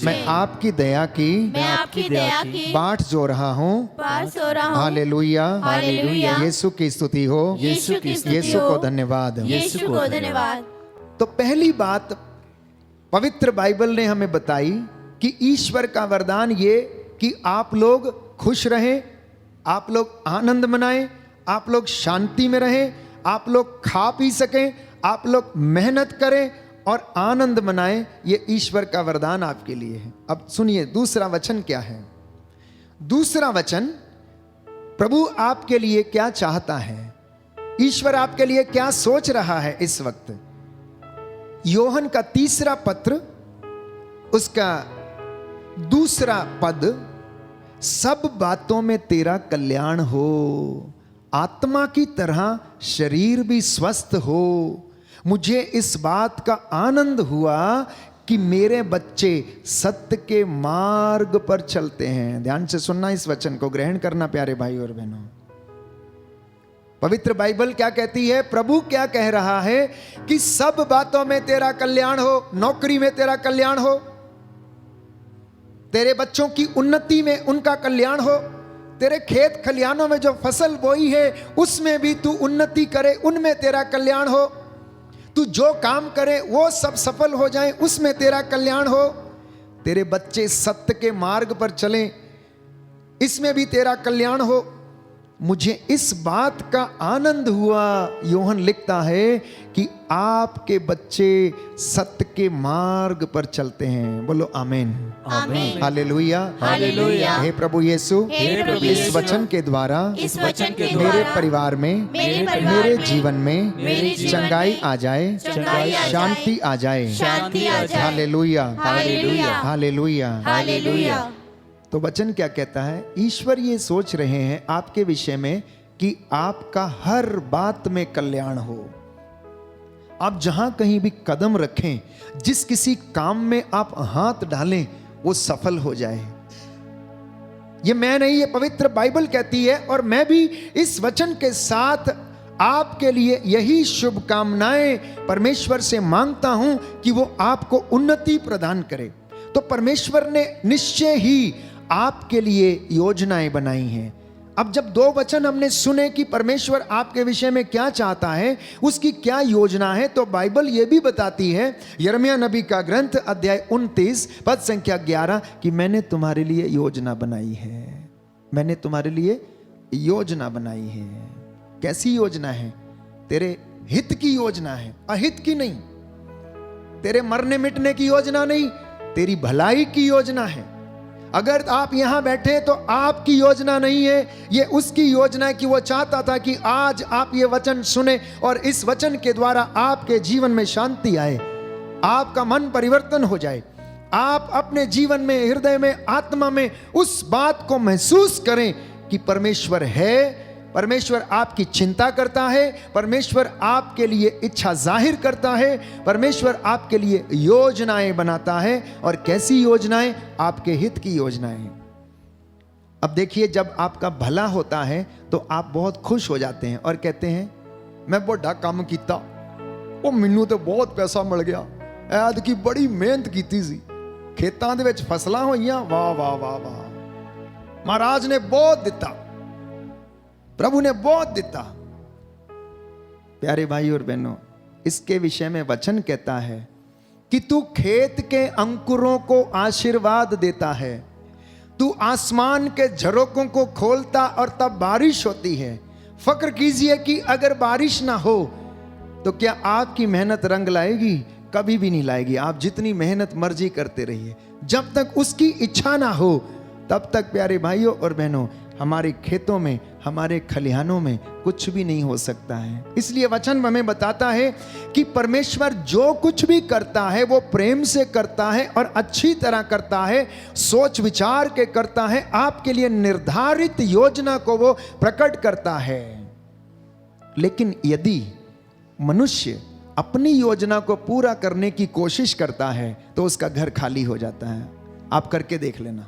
मैं आपकी दया की बाट जो रहा हूँ। Hallelujah, hallelujah. यीशु की स्तुति हो, यीशु को धन्यवाद। तो पहली बात पवित्र बाइबल ने हमें बताई कि ईश्वर का वरदान ये कि आप लोग खुश रहें, आप लोग आनंद मनाएं, आप लोग शांति में रहें, आप लोग खा पी सकें, आप लोग मेहनत करें और आनंद मनाएं। ये ईश्वर का वरदान आपके लिए है। अब सुनिए दूसरा वचन क्या है। दूसरा वचन, प्रभु आपके लिए क्या चाहता है, ईश्वर आपके लिए क्या सोच रहा है इस वक्त। योहन का 3 पत्र, उसका 2 पद, सब बातों में तेरा कल्याण हो, आत्मा की तरह शरीर भी स्वस्थ हो। मुझे इस बात का आनंद हुआ कि मेरे बच्चे सत्य के मार्ग पर चलते हैं। ध्यान से सुनना, इस वचन को ग्रहण करना प्यारे भाई और बहनों। पवित्र बाइबल क्या कहती है? प्रभु क्या कह रहा है कि सब बातों में तेरा कल्याण हो। नौकरी में तेरा कल्याण हो, तेरे बच्चों की उन्नति में उनका कल्याण हो, तेरे खेत खलियानों में जो फसल बोई है उसमें भी तू उन्नति करे, उनमें तेरा कल्याण हो। तू जो काम करे वो सब सफल हो जाए, उसमें तेरा कल्याण हो। तेरे बच्चे सत्य के मार्ग पर चलें, इसमें भी तेरा कल्याण हो। मुझे इस बात का आनंद हुआ, योहन लिखता है, कि आपके बच्चे सत्य के मार्ग पर चलते हैं। बोलो आमीन, आमीन, हालेलुया, हालेलुया। हे प्रभु यीशु, इस वचन के द्वारा मेरे परिवार में, मेरे जीवन में चंगाई आ जाए, शांति आ जाए। Hallelujah, hallelujah, hallelujah. तो वचन क्या कहता है? ईश्वर ये सोच रहे हैं आपके विषय में कि आपका हर बात में कल्याण हो। आप जहां कहीं भी कदम रखें, जिस किसी काम में आप हाथ डालें, वो सफल हो जाए। ये मैं नहीं, ये पवित्र बाइबल कहती है। और मैं भी इस वचन के साथ आपके लिए यही शुभकामनाएं परमेश्वर से मांगता हूं कि वो आपको उन्नति प्रदान करे। तो परमेश्वर ने निश्चय ही आपके लिए योजनाएं बनाई हैं। अब जब 2 वचन हमने सुने कि परमेश्वर आपके विषय में क्या चाहता है, उसकी क्या योजना है, तो बाइबल यह भी बताती है, यिर्मयाह नबी का ग्रंथ अध्याय 29 पद संख्या 11, कि मैंने तुम्हारे लिए योजना बनाई है। मैंने तुम्हारे लिए योजना बनाई है। कैसी योजना है? तेरे हित की योजना है, अहित की नहीं। तेरे मरने मिटने की योजना नहीं, तेरी भलाई की योजना है। अगर आप यहां बैठे तो आपकी योजना नहीं है, ये उसकी योजना है कि वो चाहता था कि आज आप ये वचन सुने और इस वचन के द्वारा आपके जीवन में शांति आए, आपका मन परिवर्तन हो जाए, आप अपने जीवन में, हृदय में, आत्मा में उस बात को महसूस करें कि परमेश्वर है, परमेश्वर आपकी चिंता करता है, परमेश्वर आपके लिए इच्छा जाहिर करता है, परमेश्वर आपके लिए योजनाएं बनाता है। और कैसी योजनाएं? आपके हित की योजनाएं। अब देखिए, जब आपका भला होता है तो आप बहुत खुश हो जाते हैं और कहते हैं मैं बड़ा काम किया, वो मैनू तो बहुत पैसा मिल गया, ऐद की बड़ी मेहनत की सी, खेतों दे विच फसलां होईयां, वाह वाह वाह वाह, महाराज ने बहुत दिता, प्रभु ने बहुत दिता। प्यारे भाई और बहनों, इसके विषय में वचन कहता है कि तू खेत के अंकुरों को आशीर्वाद देता है, तू आसमान के झरोकों को खोलता और तब बारिश होती है। फक्र कीजिए कि अगर बारिश ना हो तो क्या आपकी मेहनत रंग लाएगी? कभी भी नहीं लाएगी। आप जितनी मेहनत मर्जी करते रहिए, जब तक उसकी इच्छा ना हो तब तक प्यारे भाइयों और बहनों हमारे खेतों में, हमारे खलिहानों में कुछ भी नहीं हो सकता है। इसलिए वचन हमें बताता है कि परमेश्वर जो कुछ भी करता है वो प्रेम से करता है और अच्छी तरह करता है, सोच विचार के करता है, आपके लिए निर्धारित योजना को वो प्रकट करता है। लेकिन यदि मनुष्य अपनी योजना को पूरा करने की कोशिश करता है तो उसका घर खाली हो जाता है। आप करके देख लेना,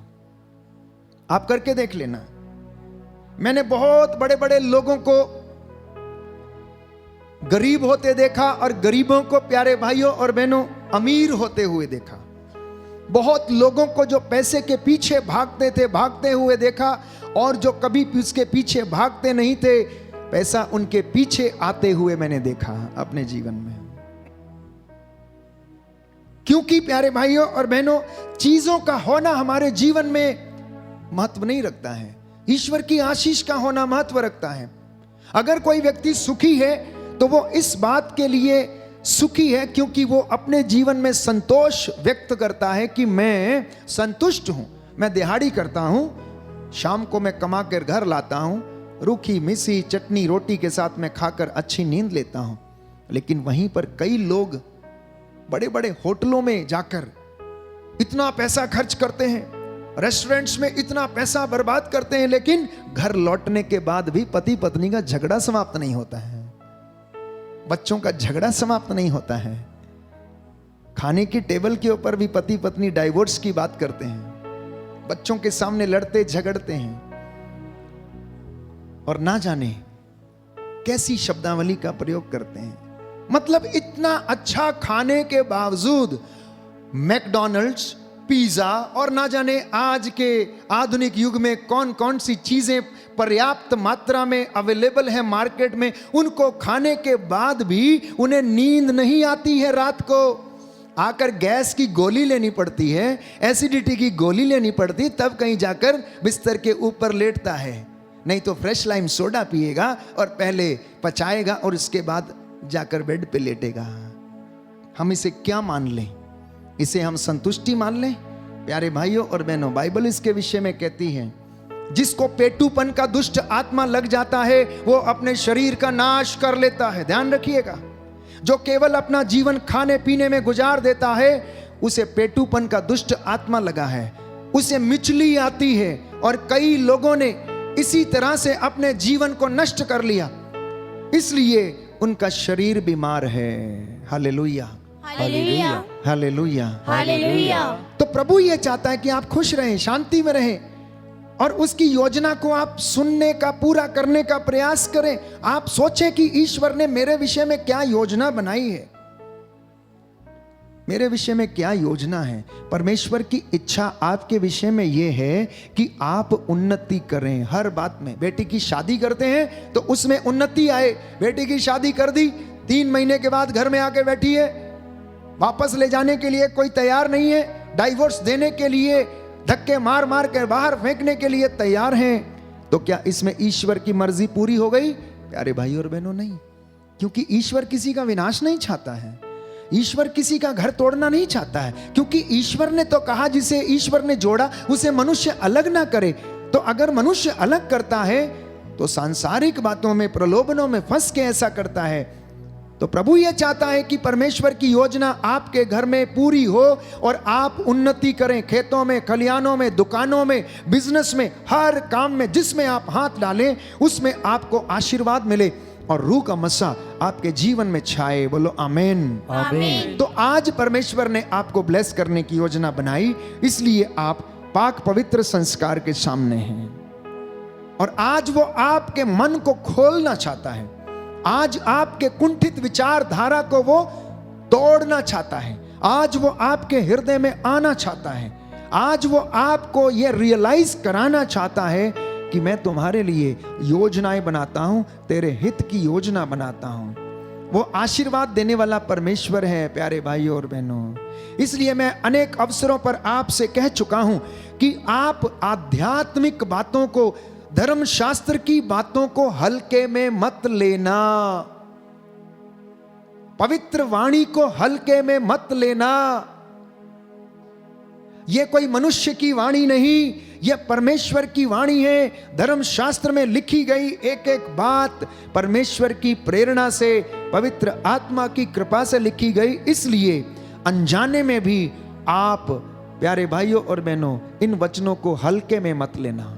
आप करके देख लेना। मैंने बहुत बड़े बड़े लोगों को गरीब होते देखा और गरीबों को प्यारे भाइयों और बहनों अमीर होते हुए देखा। बहुत लोगों को जो पैसे के पीछे भागते थे भागते हुए देखा, और जो कभी उसके पीछे भागते नहीं थे पैसा उनके पीछे आते हुए मैंने देखा अपने जीवन में। क्योंकि प्यारे भाइयों और बहनों, चीजों का होना हमारे जीवन में महत्व नहीं रखता है, ईश्वर की आशीष का होना महत्व रखता है। अगर कोई व्यक्ति सुखी है तो वो इस बात के लिए सुखी है क्योंकि वो अपने जीवन में संतोष व्यक्त करता है कि मैं संतुष्ट हूं, मैं दिहाड़ी करता हूं, शाम को मैं कमा कर घर लाता हूं, रूखी मिसी चटनी रोटी के साथ में खाकर अच्छी नींद लेता हूं। लेकिन वहीं पर कई लोग बड़े बड़े होटलों में जाकर इतना पैसा खर्च करते हैं, रेस्टोरेंट्स में इतना पैसा बर्बाद करते हैं, लेकिन घर लौटने के बाद भी पति पत्नी का झगड़ा समाप्त नहीं होता है, बच्चों का झगड़ा समाप्त नहीं होता है। खाने की टेबल के ऊपर भी पति पत्नी डाइवोर्स की बात करते हैं, बच्चों के सामने लड़ते झगड़ते हैं, और ना जाने कैसी शब्दावली का प्रयोग करते हैं। मतलब इतना अच्छा खाने के बावजूद मैकडॉनल्ड्स, पिज्जा और ना जाने आज के आधुनिक युग में कौन कौन सी चीजें पर्याप्त मात्रा में अवेलेबल है मार्केट में, उनको खाने के बाद भी उन्हें नींद नहीं आती है। रात को आकर गैस की गोली लेनी पड़ती है, एसिडिटी की गोली लेनी पड़ती, तब कहीं जाकर बिस्तर के ऊपर लेटता है। नहीं तो फ्रेश लाइम सोडा पिएगा और पहले पचाएगा और उसके बाद जाकर बेड पे लेटेगा। हम इसे क्या मान लें? इसे हम संतुष्टि मान लें? प्यारे भाइयों और बहनों, बाइबल इसके विषय में कहती है, जिसको पेटूपन का दुष्ट आत्मा लग जाता है वो अपने शरीर का नाश कर लेता है। ध्यान रखिएगा, जो केवल अपना जीवन खाने पीने में गुजार देता है उसे पेटूपन का दुष्ट आत्मा लगा है, उसे मिचली आती है। और कई लोगों ने इसी तरह से अपने जीवन को नष्ट कर लिया, इसलिए उनका शरीर बीमार है। Hallelujah, hallelujah, hallelujah, hallelujah. तो प्रभु ये चाहता है कि आप खुश रहें, शांति में रहें, और उसकी योजना को आप सुनने का, पूरा करने का प्रयास करें। आप सोचें कि ईश्वर ने मेरे विषय में क्या योजना बनाई है, मेरे विषय में क्या योजना है। परमेश्वर की इच्छा आपके विषय में यह है कि आप उन्नति करें हर बात में। बेटी की शादी करते हैं तो उसमें उन्नति आए। बेटी की शादी कर दी, 3 महीने के बाद घर में आके बैठी है, वापस ले जाने के लिए कोई तैयार नहीं है, डाइवोर्स देने के लिए, धक्के मार मार कर बाहर फेंकने के लिए तैयार हैं, तो क्या इसमें ईश्वर की मर्जी पूरी हो गई? प्यारे भाई और बहनों, नहीं। क्योंकि ईश्वर किसी का विनाश नहीं चाहता है, ईश्वर किसी का घर तोड़ना नहीं चाहता है, क्योंकि ईश्वर ने तो कहा जिसे ईश्वर ने जोड़ा उसे मनुष्य अलग ना करे। तो अगर मनुष्य अलग करता है तो सांसारिक बातों में, प्रलोभनों में फंस के ऐसा करता है। तो प्रभु यह चाहता है कि परमेश्वर की योजना आपके घर में पूरी हो और आप उन्नति करें, खेतों में, खलिहानों में, दुकानों में, बिजनेस में, हर काम में जिसमें आप हाथ डालें उसमें आपको आशीर्वाद मिले और रूह का मसा आपके जीवन में छाए। बोलो आमीन। आमीन। तो आज परमेश्वर ने आपको ब्लेस करने की योजना बनाई, इसलिए आप पाक पवित्र संस्कार के सामने हैं। और आज वो आपके मन को खोलना चाहता है, आज आपके कुंठित विचारधारा को वो तोड़ना चाहता है, आज वो आपके हृदय में आना चाहता है, आज वो आपको ये रियलाइज कराना चाहता है कि मैं तुम्हारे लिए योजनाएं बनाता हूं, तेरे हित की योजना बनाता हूं। वो आशीर्वाद देने वाला परमेश्वर है प्यारे भाइयों और बहनों। इसलिए मैं अनेक अवसरों पर आपसे कह चुका हूं कि आप आध्यात्मिक बातों को, धर्मशास्त्र की बातों को हल्के में मत लेना, पवित्र वाणी को हल्के में मत लेना। यह कोई मनुष्य की वाणी नहीं, यह परमेश्वर की वाणी है। धर्मशास्त्र में लिखी गई एक एक बात परमेश्वर की प्रेरणा से, पवित्र आत्मा की कृपा से लिखी गई। इसलिए अनजाने में भी आप प्यारे भाइयों और बहनों इन वचनों को हल्के में मत लेना,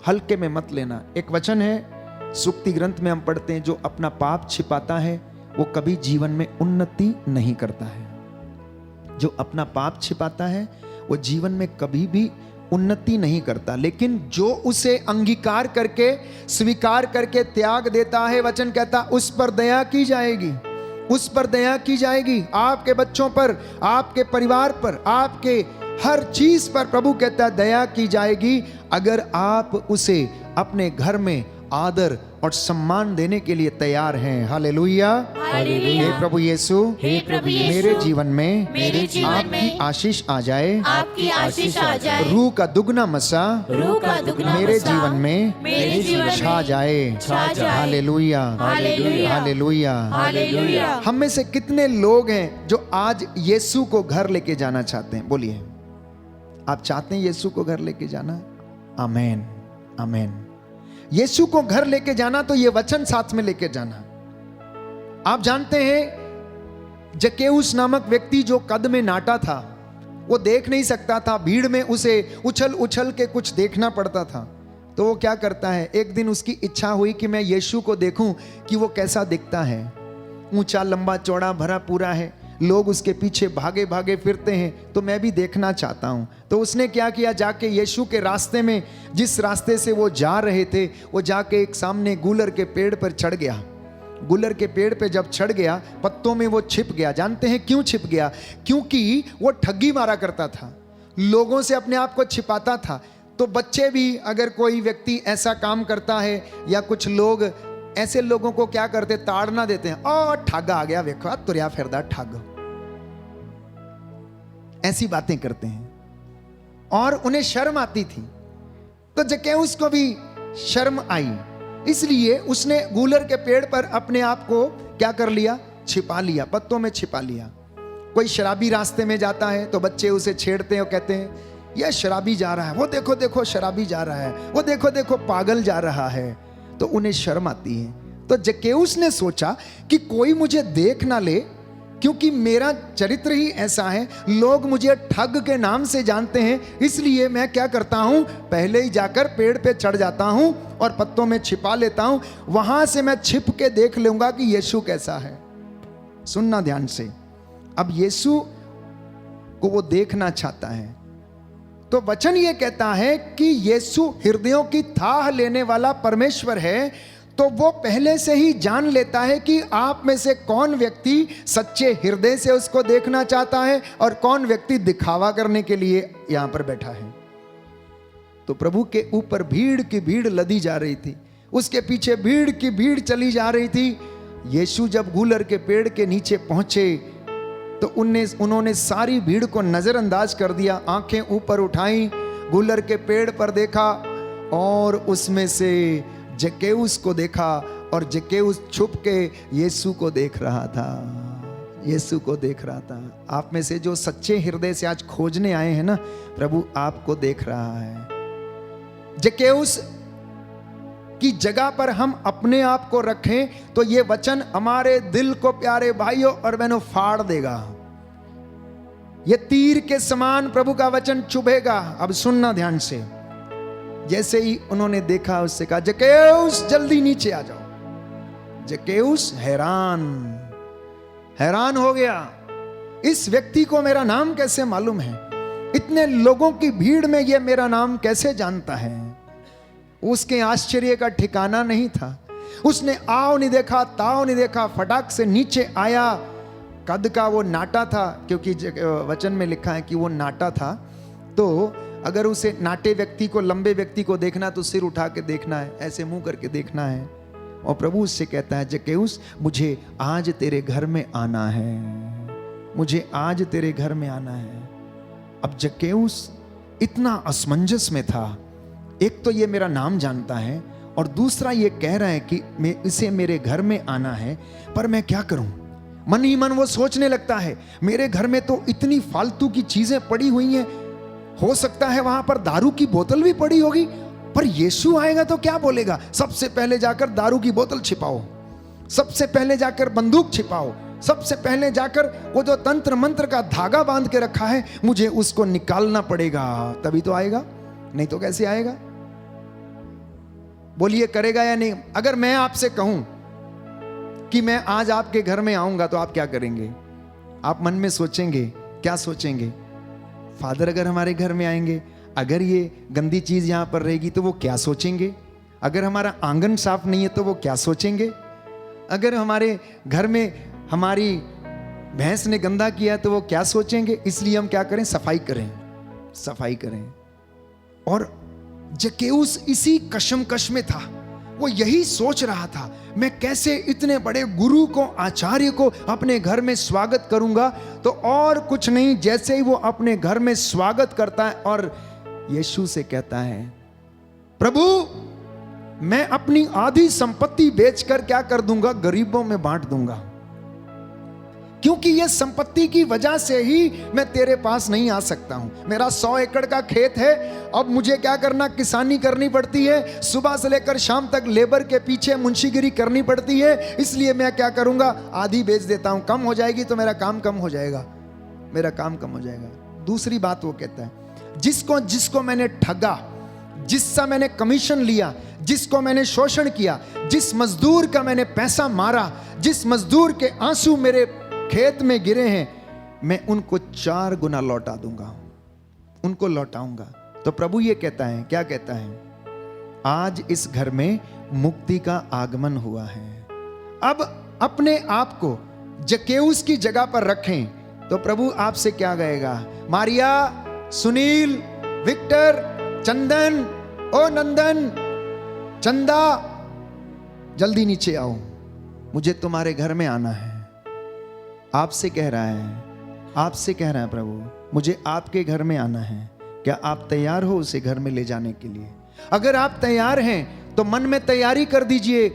हल्के में मत लेना। एक वचन है सुक्ति ग्रंथ में हम पढ़ते हैं, जो अपना पाप छिपाता है वो कभी जीवन में उन्नति नहीं करता है। जो अपना पाप छिपाता है वो जीवन में कभी भी उन्नति नहीं करता, लेकिन जो उसे अंगीकार करके, स्वीकार करके त्याग देता है, वचन कहता उस पर दया की जाएगी, उस पर दया की जाएगी। आपके बच्चों पर, आपके परिवार पर, आपके हर चीज पर प्रभु कहता है दया की जाएगी, अगर आप उसे अपने घर में आदर और सम्मान देने के लिए तैयार हैं। हालेलुया। हालेलुया। हे प्रभु यीशु, हे प्रभु यीशु, मेरे जीवन में, मेरे जीवन आपकी में आशीष आ जाए, आपकी आशीष आ जाए, रूह का दुगना मसा रूह का दुगना मेरे मसा जीवन में मेरे जीवन में छा जाए। छा जाए। Hallelujah, hallelujah. हालेलुया। हालेलुया। हम में से कितने लोग हैं जो आज यीशु को घर लेके जाना चाहते हैं? बोलिए, आप चाहते हैं यीशु को घर लेके जाना? आमेन, आमेन। यीशु को घर लेके जाना तो ये वचन साथ में लेके जाना। आप जानते हैं जकेउस नामक व्यक्ति जो कद में नाटा था, वो देख नहीं सकता था, भीड़ में उसे उछल उछल के कुछ देखना पड़ता था। तो वो क्या करता है, एक दिन उसकी इच्छा हुई कि मैं यीशु को देखूं कि वो कैसा दिखता है। ऊंचा, लंबा, चौड़ा, भरा पूरा है, लोग उसके पीछे भागे भागे फिरते हैं, तो मैं भी देखना चाहता हूं। तो उसने क्या किया, जाके यीशु के रास्ते में, जिस रास्ते से वो जा रहे थे, वो जाके एक सामने गूलर के पेड़ पर चढ़ गया। गूलर के पेड़ पे जब चढ़ गया, पत्तों में वो छिप गया। जानते हैं क्यों छिप गया? क्योंकि वो ठगी मारा करता था, लोगों से अपने आप को छिपाता था। तो बच्चे भी, अगर कोई व्यक्ति ऐसा काम करता है या कुछ लोग ऐसे लोगों को क्या करते, ताड़ना देते हैं, ओ ठगा आ गया, देखो तुरिया फिरदा ठग, ऐसी बातें करते हैं और उन्हें शर्म आती थी। तो जकेउस को भी शर्म आई, इसलिए उसने गूलर के पेड़ पर अपने आप को क्या कर लिया, छिपा लिया, पत्तों में छिपा लिया। कोई शराबी रास्ते में जाता है तो बच्चे उसे छेड़ते हैं और कहते हैं यह शराबी जा रहा है, वो देखो देखो शराबी जा रहा है, वो देखो देखो पागल जा रहा है। तो उन्हें शर्म आती है। तो जकेउस ने सोचा कि कोई मुझे देख ना ले, क्योंकि मेरा चरित्र ही ऐसा है, लोग मुझे ठग के नाम से जानते हैं, इसलिए मैं क्या करता हूं, पहले ही जाकर पेड़ पे चढ़ जाता हूं और पत्तों में छिपा लेता हूं, वहां से मैं छिप के देख लूंगा कि यीशु कैसा है। सुनना ध्यान से, अब यीशु को वो देखना चाहता है। तो वचन ये कहता है कि यीशु हृदयों की थाह लेने वाला परमेश्वर है। तो वो पहले से ही जान लेता है कि आप में से कौन व्यक्ति सच्चे हृदय से उसको देखना चाहता है और कौन व्यक्ति दिखावा करने के लिए यहां पर बैठा है। तो प्रभु के ऊपर भीड़ की भीड़ लदी जा रही थी, उसके पीछे भीड़ की भीड़ चली जा रही थी। यीशु जब गूलर के पेड़ के नीचे पहुंचे तो उन्होंने सारी भीड़ को नजरअंदाज कर दिया, आंखें ऊपर उठाई, गूलर के पेड़ पर देखा और उसमें से जक्केउस को देखा और जक्केउस छुप के यीशु को देख रहा था, यीशु को देख रहा था। आप में से जो सच्चे हृदय से आज खोजने आए हैं ना, प्रभु आपको देख रहा है। जक्केउस की जगह पर हम अपने आप को रखें तो ये वचन हमारे दिल को प्यारे भाइयों और बहनों फाड़ देगा। ये तीर के समान प्रभु का वचन चुभेगा। अब सुनना ध्यान से। जैसे ही उन्होंने देखा, उससे कहा जक्केउस जल्दी नीचे आ जाओ। जक्केउस हैरान हो गया, इस व्यक्ति को मेरा नाम कैसे मालूम है? इतने लोगों की भीड़ में ये मेरा नाम कैसे जानता है? उसके आश्चर्य का ठिकाना नहीं था। उसने आओ नहीं देखा, ताओ नहीं देखा, फटाक से नीचे आया। कद का वो नाटा था, क्योंकि वचन में लिखा है कि वो नाटा था। तो अगर उसे नाटे व्यक्ति को, लंबे व्यक्ति को देखना तो सिर उठा के देखना है, ऐसे मुंह करके देखना है। और प्रभु उससे कहता है जक्केउस मुझे आज तेरे घर में आना है, मुझे आज तेरे घर में आना है। अब जक्केउस इतना असमंजस में था। एक तो ये मेरा नाम जानता है और दूसरा ये कह रहा है कि मैं इसे मेरे घर में आना है, पर मैं क्या करूं? मन ही मन वो सोचने लगता है, मेरे घर में तो इतनी फालतू की चीजें पड़ी हुई हैं, हो सकता है वहां पर दारू की बोतल भी पड़ी होगी, पर यीशु आएगा तो क्या बोलेगा? सबसे पहले जाकर दारू की बोतल छिपाओ, सबसे पहले जाकर बंदूक छिपाओ, सबसे पहले जाकर वो जो तंत्र मंत्र का धागा बांध के रखा है मुझे उसको निकालना पड़ेगा, तभी तो आएगा, नहीं तो कैसे आएगा? बोलिए करेगा या नहीं? अगर मैं आपसे कहूं कि मैं आज आपके घर में आऊंगा तो आप क्या करेंगे? आप मन में सोचेंगे, क्या सोचेंगे? फादर अगर हमारे घर में आएंगे, अगर ये गंदी चीज यहां पर रहेगी तो वो क्या सोचेंगे? अगर हमारा आंगन साफ नहीं है तो वो क्या सोचेंगे? अगर हमारे घर में हमारी भैंस ने गंदा किया तो वो क्या सोचेंगे? इसलिए हम क्या करें? सफाई करें, सफाई करें। और जक्केउस इसी कशमकश में था, वो यही सोच रहा था, मैं कैसे इतने बड़े गुरु को, आचार्य को अपने घर में स्वागत करूंगा। तो और कुछ नहीं, जैसे ही वो अपने घर में स्वागत करता है और यीशु से कहता है प्रभु मैं अपनी आधी संपत्ति बेचकर क्या कर दूंगा? गरीबों में बांट दूंगा, क्योंकि ये संपत्ति की वजह से ही मैं तेरे पास नहीं आ सकता हूं। मेरा 100 एकड़ का खेत है, अब मुझे क्या करना? किसानी करनी पड़ती है, सुबह से लेकर शाम तक लेबर के पीछे मुंशीगिरी करनी पड़ती है, इसलिए मैं क्या करूंगा? आधी बेच देता हूं, कम हो जाएगी तो मेरा काम कम हो जाएगा, मेरा काम कम हो जाएगा। दूसरी बात वो कहता है, जिसको मैंने ठगा, जिससे मैंने कमीशन लिया, जिसको मैंने शोषण किया, जिस मजदूर का मैंने पैसा मारा, जिस मजदूर के आंसू मेरे खेत में गिरे हैं, मैं उनको 4 गुना लौटा दूंगा, उनको लौटाऊंगा। तो प्रभु ये कहता है, क्या कहता है? आज इस घर में मुक्ति का आगमन हुआ है। अब अपने आप को जक्केउस की जगह पर रखें तो प्रभु आपसे क्या कहेगा? मारिया, सुनील, विक्टर, चंदन, ओ नंदन, चंदा, जल्दी नीचे आओ, मुझे तुम्हारे घर में आना है। आपसे कह रहा है, आपसे कह रहा है प्रभु, मुझे आपके घर में आना है। क्या आप तैयार हो उसे घर में ले जाने के लिए? अगर आप तैयार हैं तो मन में तैयारी कर दीजिए,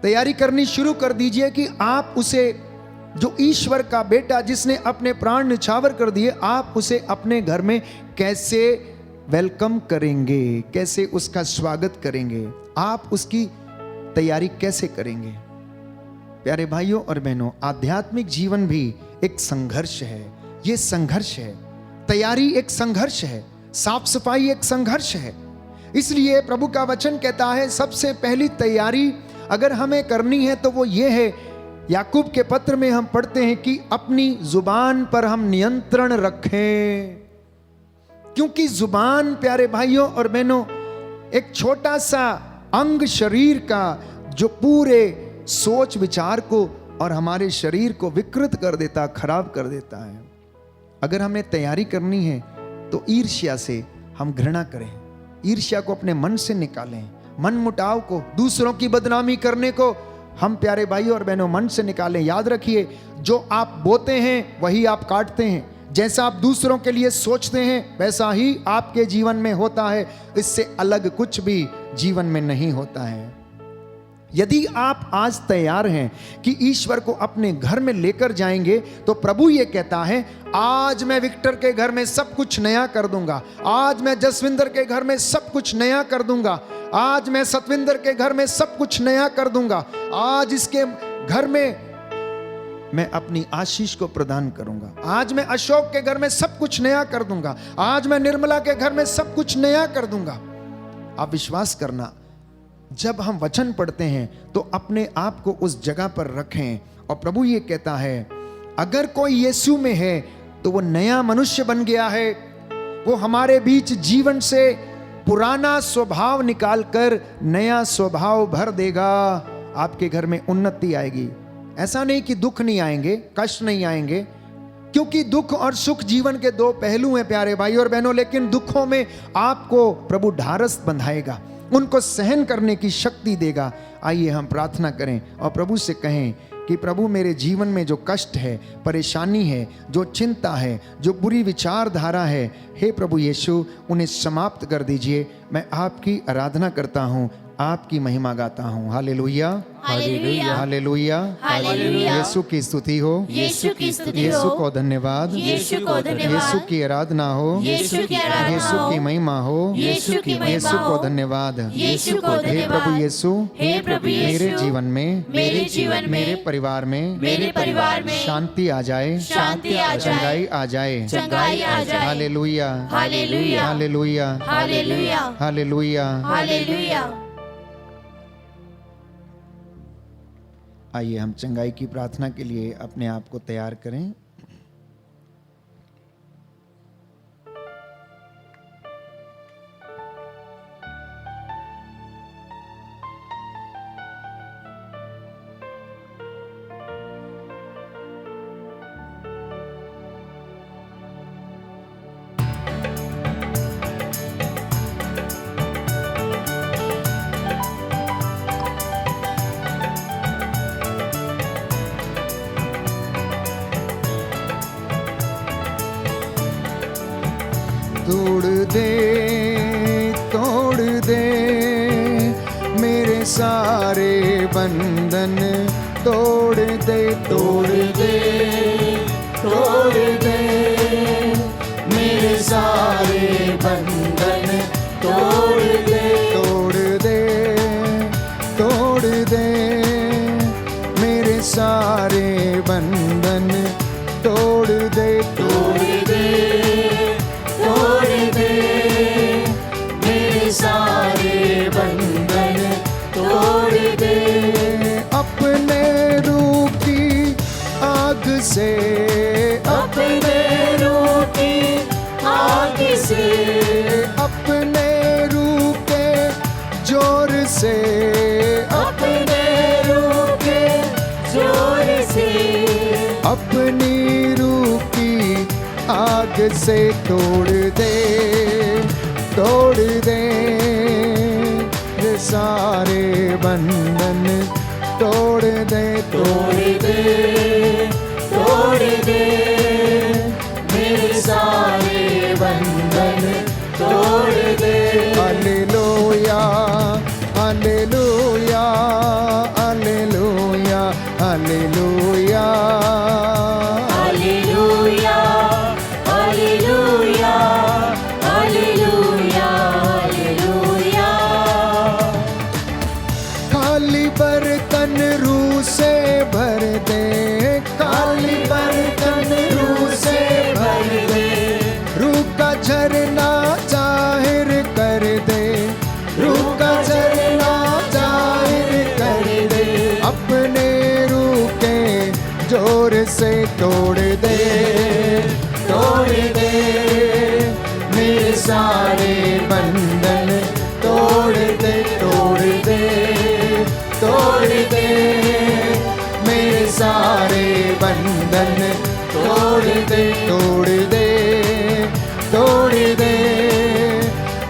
तैयारी करनी शुरू कर दीजिए कि आप उसे, जो ईश्वर का बेटा जिसने अपने प्राण निछावर कर दिए, आप उसे अपने घर में कैसे वेलकम करेंगे, कैसे उसका स्वागत करेंगे, आप उसकी तैयारी कैसे करेंगे? प्यारे भाइयों और बहनों, आध्यात्मिक जीवन भी एक संघर्ष है। ये संघर्ष है, तैयारी एक संघर्ष है, साफ सफाई एक संघर्ष है। इसलिए प्रभु का वचन कहता है सबसे पहली तैयारी अगर हमें करनी है तो वो ये है, याकूब के पत्र में हम पढ़ते हैं कि अपनी जुबान पर हम नियंत्रण रखें, क्योंकि जुबान प्यारे भाइयों और बहनों एक छोटा सा अंग शरीर का जो पूरे सोच विचार को और हमारे शरीर को विकृत कर देता, खराब कर देता है। अगर हमें तैयारी करनी है तो ईर्ष्या से हम घृणा करें, ईर्ष्या को अपने मन से निकालें, मन मुटाव को, दूसरों की बदनामी करने को हम प्यारे भाइयों और बहनों मन से निकालें। याद रखिए, जो आप बोते हैं वही आप काटते हैं। जैसा आप दूसरों के लिए सोचते हैं वैसा ही आपके जीवन में होता है, इससे अलग कुछ भी जीवन में नहीं होता है। यदि आप आज तैयार हैं कि ईश्वर को अपने घर में लेकर जाएंगे, तो प्रभु ये कहता है, आज मैं विक्टर के घर में सब कुछ नया कर दूंगा, आज मैं जसविंदर के घर में सब कुछ नया कर दूंगा, आज मैं सतविंदर के घर में सब कुछ नया कर दूंगा, आज इसके घर में मैं अपनी आशीष को प्रदान करूंगा, आज मैं अशोक के घर में सब कुछ नया कर दूंगा, आज मैं निर्मला के घर में सब कुछ नया कर दूंगा। आप विश्वास करना, जब हम वचन पढ़ते हैं तो अपने आप को उस जगह पर रखें। और प्रभु ये कहता है, अगर कोई यीशु में है तो वो नया मनुष्य बन गया है। वो हमारे बीच जीवन से पुराना स्वभाव निकालकर नया स्वभाव भर देगा। आपके घर में उन्नति आएगी। ऐसा नहीं कि दुख नहीं आएंगे, कष्ट नहीं आएंगे, क्योंकि दुख और सुख जीवन के दो पहलू हैं प्यारे भाई और बहनों। लेकिन दुखों में आपको प्रभु ढारस बंधाएगा, उनको सहन करने की शक्ति देगा। आइए हम प्रार्थना करें और प्रभु से कहें कि प्रभु, मेरे जीवन में जो कष्ट है, परेशानी है, जो चिंता है, जो बुरी विचारधारा है, हे प्रभु यीशु, उन्हें समाप्त कर दीजिए। मैं आपकी आराधना करता हूँ, आपकी महिमा गाता हूँ। Hallelujah, hallelujah, hallelujah, hallelujah. Yeshu की स्तुति हो, यीशु की स्तुति यीशु हो, को धन्यवाद, यीशु को धन्यवाद, यीशु की आराधना हो, यीशु की आराधना यीशु हो, की महिमा हो, यीशु की महिमा यीशु हो, को धन्यवाद, यीशु को हे धन्यवाद। प्रभु यीशु, हे प्रभु यीशु, मेरे जीवन में, मेरे जीवन में, मेरे परिवार में, मेरे परिवार में शांति आ जाए, शांति आ जाए, चंगाई आ जाए, चंगाई आ जाए। Hallelujah, hallelujah, hallelujah, hallelujah, hallelujah. Hallelujah. आइए हम चंगाई की प्रार्थना के लिए अपने आप को तैयार करें। तोड़ दे मेरे सारे बंधन, तोड़ दे, तोड़ दे, तोड़ दे मेरे सारे बंधन, तोड़ दे, तोड़ दे, तोड़ दे मेरे सारे बंधन, तोड़ दे, तोड़ दे, तोड़ दे मेरे सारे बंधन, तोड़ दे। अपने रूह की आग से, अपने रूह की आग से, अपने रूह के जोर से, अपने रूह के जोर से, अपनी रूह की आग से तोड़ दे, तोड़ दे ये सारे बंधन, तोड़ दे, तोड़ दे, तोड़ दे मेरे सारे बंधन, तोड़ दे। Hallelujah, hallelujah, hallelujah, hallelujah, hallelujah, hallelujah, hallelujah, hallelujah. खाली बर्तन रूह से भर दे, खाली बर्तन रूह से भर दे, रूह का झरना जाहिर कर दे, रूह का झरना जाहिर कर दे, अपने रूह के जोर से तोड़ दे, तोड़ दे मेरे सारे बंधन, तोड़ दे, तोड़ दे, तोड़ दे मेरे सारे बंधन, तोड़ दे, तोड़ दे, तोड़ दे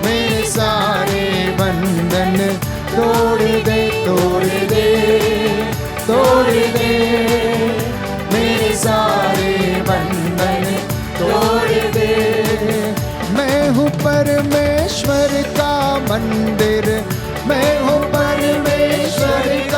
मेरे सारे बंधन, तोड़ दे, तोड़ दे, तोड़ दे मेरे सारे बंधन, तोड़ दे। मैं हूँ परमेश्वर का मंदिर, मैं हूँ परमेश्वर का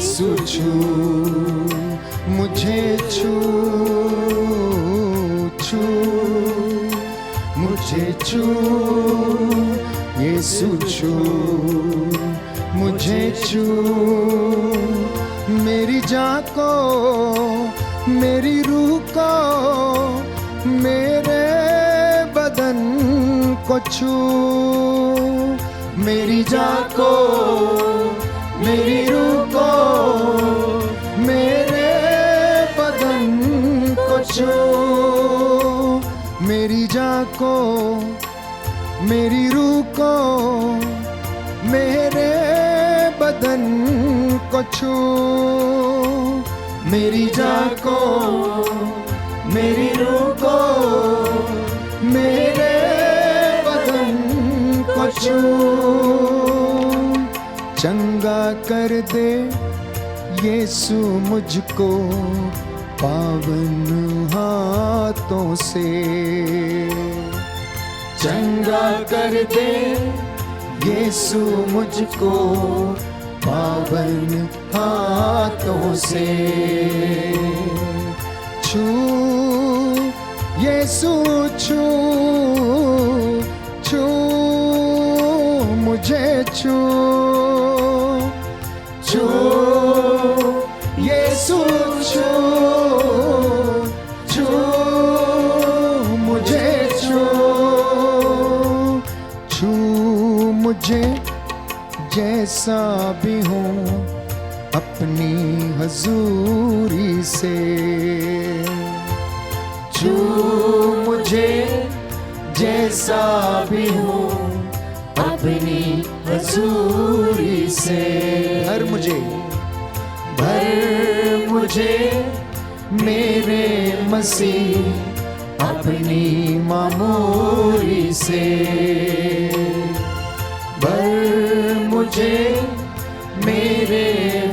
यीशु छू मुझे, छू छू मुझे, छू यीशु छू मुझे, छू मेरी जान को, मेरी रूह को, मेरे बदन को छू, मेरी जान को, मेरी रूह को, मेरे बदन को छू, मेरी जान को, मेरी रूह को, मेरे बदन को छू, मेरी जान को, मेरी रूह को, मेरे बदन को छू, चंगा कर दे यीशु मुझको पावन हाथों से, चंगा कर दे यीशु मुझको पावन हाथों से, छू यीशु छू, छू मुझे, छू छू यीशु छू, छू मुझे, छू छू मुझे जैसा भी हूँ अपनी हजूरी से, छू मुझे जैसा भी हूँ अपनी हजूरी से, भर मुझे मेरे मसीह अपनी मामूरी से, भर मुझे मेरे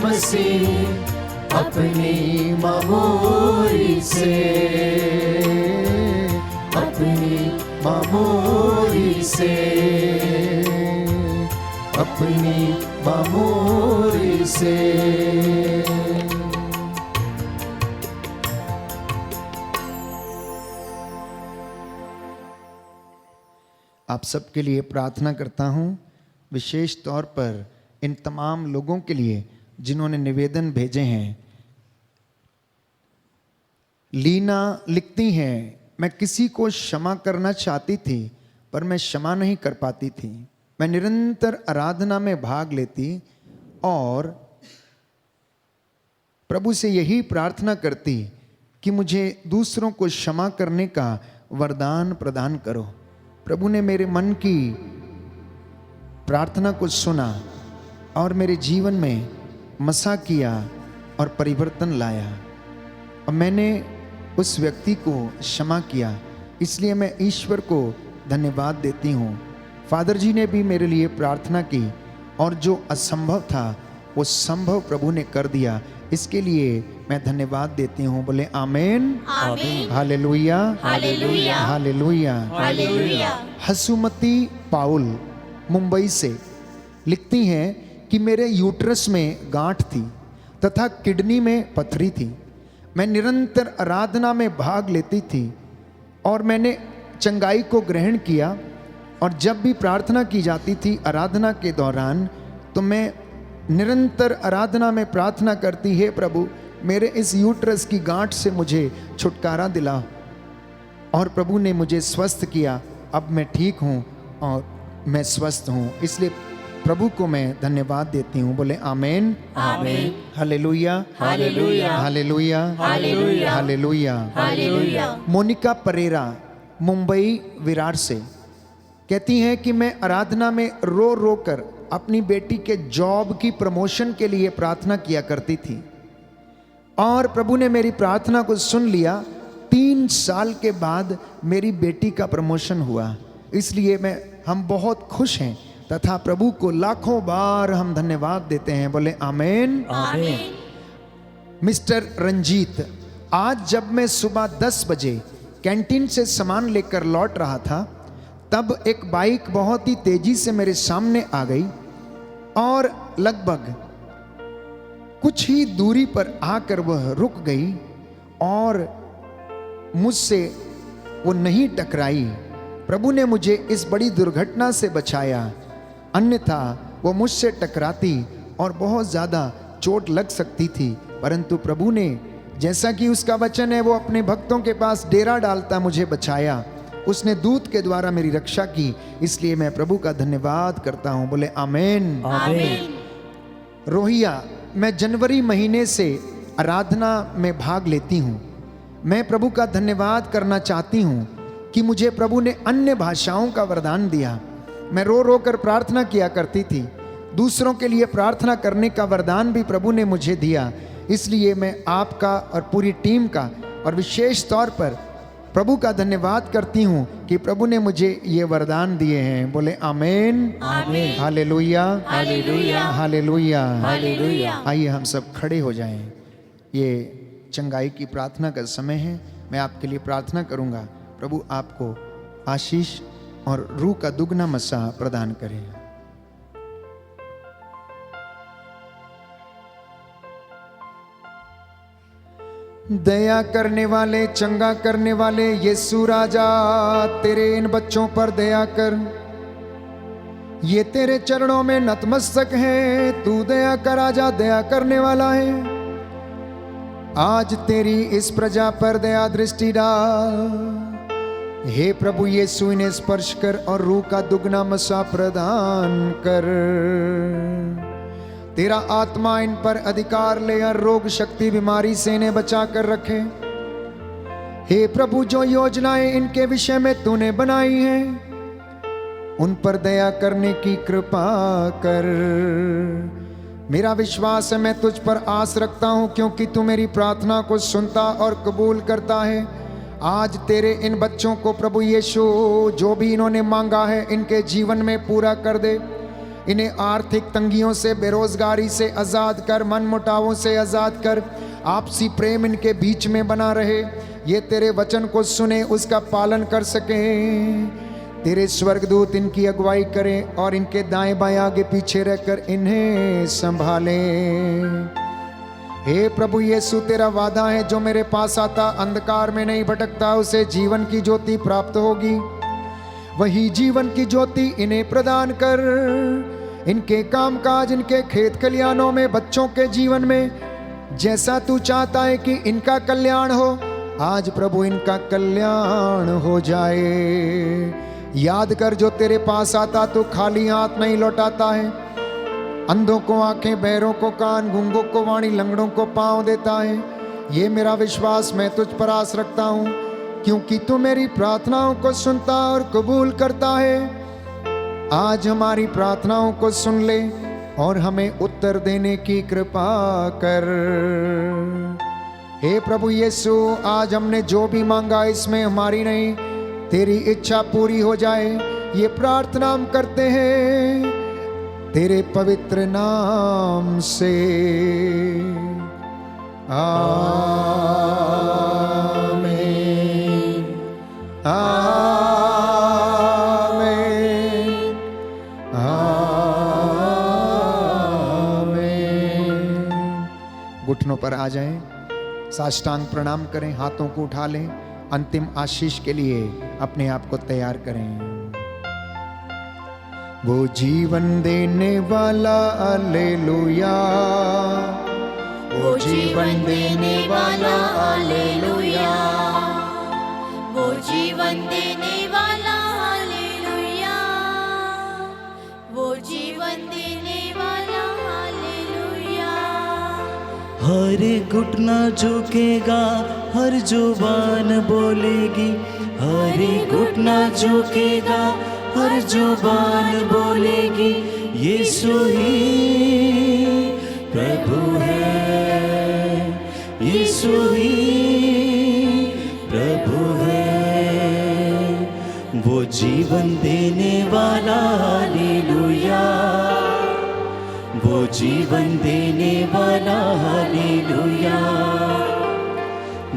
मसीह अपनी मामूरी से, अपनी मामूरी से, अपनी मामूरी से। आप सबके लिए प्रार्थना करता हूँ, विशेष तौर पर इन तमाम लोगों के लिए जिन्होंने निवेदन भेजे हैं। लीना लिखती हैं, मैं किसी को क्षमा करना चाहती थी पर मैं क्षमा नहीं कर पाती थी। मैं निरंतर आराधना में भाग लेती और प्रभु से यही प्रार्थना करती कि मुझे दूसरों को क्षमा करने का वरदान प्रदान करो। प्रभु ने मेरे मन की प्रार्थना को सुना और मेरे जीवन में मसा किया और परिवर्तन लाया और मैंने उस व्यक्ति को क्षमा किया। इसलिए मैं ईश्वर को धन्यवाद देती हूँ। फादर जी ने भी मेरे लिए प्रार्थना की और जो असंभव था वो संभव प्रभु ने कर दिया। इसके लिए मैं धन्यवाद देती हूँ। बोले आमेन, आमीन, हालेलुया, हालेलुया, हालेलुया। हालेलुया। हसुमती पाउल मुंबई से लिखती हैं कि मेरे यूट्रस में गांठ थी तथा किडनी में पथरी थी। मैं निरंतर आराधना में भाग लेती थी और मैंने चंगाई को ग्रहण किया और जब भी प्रार्थना की जाती थी आराधना के दौरान तो मैं निरंतर आराधना में प्रार्थना करती, हे प्रभु मेरे इस यूट्रस की गांठ से मुझे छुटकारा दिला। और प्रभु ने मुझे स्वस्थ किया। अब मैं ठीक हूँ और मैं स्वस्थ हूँ। इसलिए प्रभु को मैं धन्यवाद देती हूँ। बोले आमेन, आमीन, hallelujah, hallelujah, hallelujah, hallelujah, hallelujah. Hallelujah. Monica Pereira Mumbai Virar से कहती हैं कि मैं आराधना में रो रो कर अपनी बेटी के जॉब की प्रमोशन के लिए प्रार्थना किया करती थी और प्रभु ने मेरी प्रार्थना को सुन लिया। 3 साल के बाद मेरी बेटी का प्रमोशन हुआ। इसलिए हम बहुत खुश हैं तथा प्रभु को लाखों बार हम धन्यवाद देते हैं। बोले आमेन, आमीन। मिस्टर रंजीत, आज जब मैं सुबह 10 बजे कैंटीन से सामान लेकर लौट रहा था तब एक बाइक बहुत ही तेजी से मेरे सामने आ गई और लगभग कुछ ही दूरी पर आकर वह रुक गई और मुझसे वो नहीं टकराई। प्रभु ने मुझे इस बड़ी दुर्घटना से बचाया, अन्यथा वो मुझसे टकराती और बहुत ज़्यादा चोट लग सकती थी। परंतु प्रभु ने, जैसा कि उसका वचन है, वो अपने भक्तों के पास डेरा डालता मुझे बचाया। उसने दूत के द्वारा मेरी रक्षा की, इसलिए मैं प्रभु का धन्यवाद करता हूँ। बोले आमीन। आमीन। रोहिया, मैं जनवरी महीने से आराधना में भाग लेती हूँ। मैं प्रभु का धन्यवाद करना चाहती हूँ कि मुझे प्रभु ने अन्य भाषाओं का वरदान दिया। मैं रो रो कर प्रार्थना किया करती थी, दूसरों के लिए प्रार्थना करने का वरदान भी प्रभु ने मुझे दिया। इसलिए मैं आपका और पूरी टीम का और विशेष तौर पर प्रभु का धन्यवाद करती हूँ कि प्रभु ने मुझे ये वरदान दिए हैं। बोले आमीन। आमीन। Hallelujah, hallelujah, hallelujah, hallelujah. आइए हम सब खड़े हो जाएं। ये चंगाई की प्रार्थना का समय है। मैं आपके लिए प्रार्थना करूंगा। प्रभु आपको आशीष और रूह का दुगना मसा प्रदान करे। दया करने वाले, चंगा करने वाले यीशु राजा, तेरे इन बच्चों पर दया कर। ये तेरे चरणों में नतमस्तक हैं। तू दया कर राजा, दया करने वाला है। आज तेरी इस प्रजा पर दया दृष्टि डाल। हे प्रभु यीशु, इन्हें स्पर्श कर और रूह का दुगना मसा प्रदान कर। तेरा आत्मा इन पर अधिकार ले और रोग शक्ति बीमारी से इन्हें बचा कर रखे। हे प्रभु, जो योजनाएं इनके विषय में तूने बनाई हैं, उन पर दया करने की कृपा कर। मेरा विश्वास है, मैं तुझ पर आस रखता हूं, क्योंकि तू मेरी प्रार्थना को सुनता और कबूल करता है। आज तेरे इन बच्चों को प्रभु यीशु, जो भी इन्होंने मांगा है, इनके जीवन में पूरा कर दे। इन्हें आर्थिक तंगियों से, बेरोजगारी से आज़ाद कर, मन मुटावों से आज़ाद कर। आपसी प्रेम इनके बीच में बना रहे। ये तेरे वचन को सुने, उसका पालन कर सकें। तेरे स्वर्गदूत इनकी अगुवाई करें और इनके दाएं बाएं आगे पीछे रहकर इन्हें संभालें। हे प्रभु यीशु, तेरा वादा है, जो मेरे पास आता अंधकार में नहीं भटकता, उसे जीवन की ज्योति प्राप्त होगी। वही जीवन की ज्योति इन्हें प्रदान कर। इनके कामकाज, इनके खेत खलियानों में, बच्चों के जीवन में जैसा तू चाहता है कि इनका कल्याण हो, आज प्रभु इनका कल्याण हो जाए। याद कर, जो तेरे पास आता तो खाली हाथ नहीं लौटाता है। अंधों को आंखें, बहरों को कान, गूंगों को वाणी, लंगड़ों को पांव देता है। ये मेरा विश्वास, मैं तुझ पर आस रखता हूँ, क्योंकि तू मेरी प्रार्थनाओं को सुनता और कबूल करता है। आज हमारी प्रार्थनाओं को सुन ले और हमें उत्तर देने की कृपा कर। हे प्रभु यीशु, आज हमने जो भी मांगा, इसमें हमारी नहीं, तेरी इच्छा पूरी हो जाए, ये प्रार्थना हम करते हैं तेरे पवित्र नाम से। आमीन, आमीन, आमीन। घुटनों पर आ जाएं, साष्टांग प्रणाम करें, हाथों को उठा लें, अंतिम आशीष के लिए अपने आप को तैयार करें। वो जीवन देने वाला, हालेलुया। वो जीवन देने वाला, हालेलुया। वो जीवन देने वाला, हालेलुया। वो जीवन देने वाला, हालेलुया। हर घुटना झुकेगा, हर जुबान बोलेगी। हर घुटना झुकेगा, हर जुबान बोलेगी, यीशु ही प्रभु है, यीशु ही प्रभु है। वो जीवन देने वाला, हालेलुया। वो जीवन देने वाला, हालेलुया।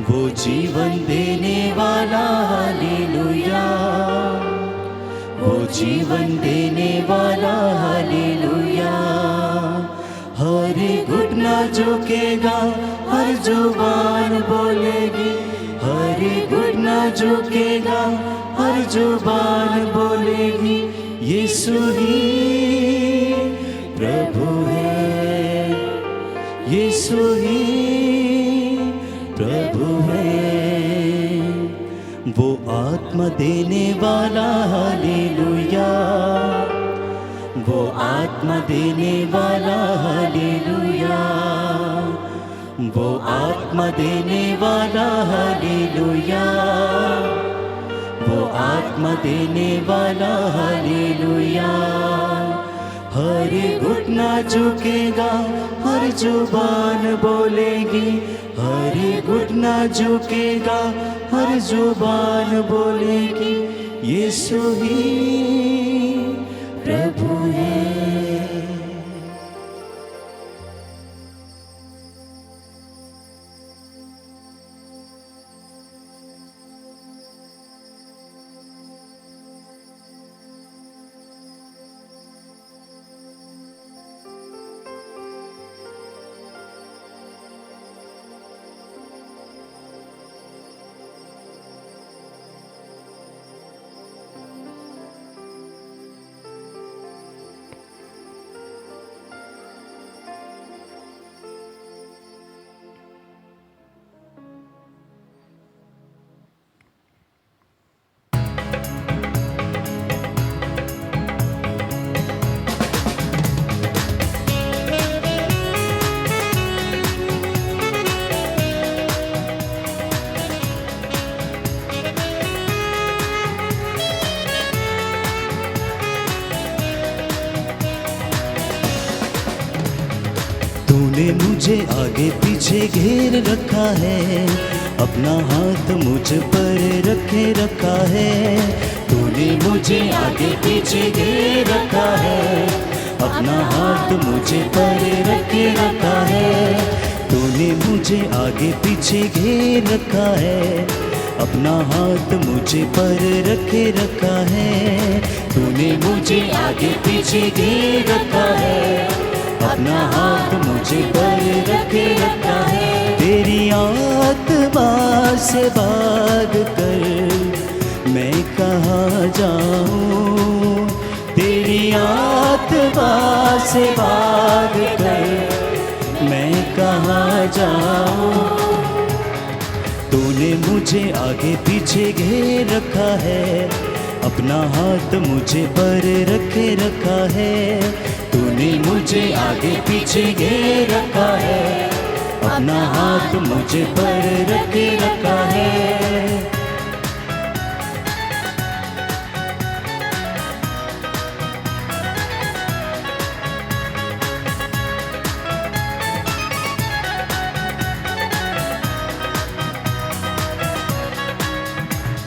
वो जीवन देने वाला, हालेलुया। वो जीवन देने वाला, हालेलुया। हर घुटना झुकेगा, हर जुबान बोलेगी। हर घुटना झुकेगा, हर जुबान बोलेगी, यीशु ही प्रभु है, यीशु ही प्रभु है। वो आत्मा देने वाला, हालेलुया। वो आत्मा देने वाला, हालेलुया। वो आत्मा देने वाला, हालेलुया। वो आत्मा देने वाला, हालेलुया। हर घुटना झुकेगा, हर जुबान बोलेगी। हर घुटना झुकेगा, हर जुबान बोलेगी, यीशु ही प्रभु है। तूने मुझे आगे पीछे घेर रखा है, अपना हाथ मुझ पर रखे रखा है। तूने मुझे आगे पीछे घेर रखा है, अपना हाथ मुझे पर रखे रखा है। तूने मुझे आगे पीछे घेर रखा है, अपना हाथ मुझे पर रखे रखा है। तूने मुझे आगे पीछे घेर रखा है, अपना हाथ मुझे पर रखे रखा है। तेरी आत्मा से भाग कर मैं कहाँ जाऊँ, तेरी आत्मा से भाग कर मैं कहाँ जाऊँ। तूने मुझे आगे पीछे घेर रखा है, अपना हाथ मुझे पर रखे रखा है। तूने मुझे आगे पीछे घेर रखा है, अपना हाथ मुझे पर रखे रखा है।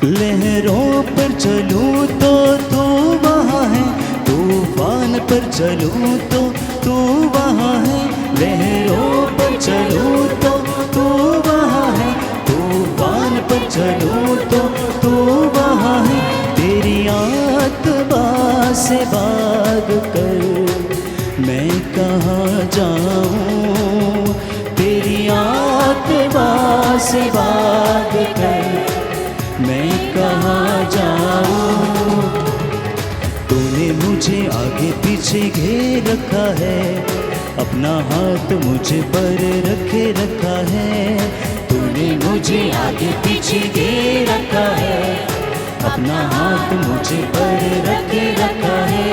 लहरों पर चलूं तो तू वहाँ है, तूफान पर चलूं तो तू वहाँ है। लहरों पर चलूं तो तू वहाँ है, तूफान पर चलूं तो तू वहाँ है। तेरी आत्मा से भाग कर मैं कहाँ जाऊँ, तेरी आत्मा से भाग कर मैं कहाँ जाऊँ। तूने मुझे आगे पीछे घेर रखा है, अपना हाथ मुझे पर रखे रखा है। तूने मुझे आगे पीछे घेर रखा है, अपना हाथ मुझे पर रखे रखा है।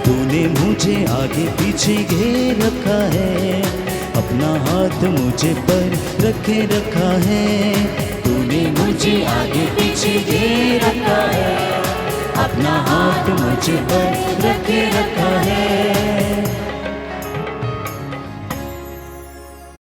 तूने मुझे आगे पीछे घेर रखा है, अपना हाथ मुझे पर रखे रखा है। तूने मुझे आगे पीछे घेर रखा है, अपना हाथ मुझे पर रखे रखा है।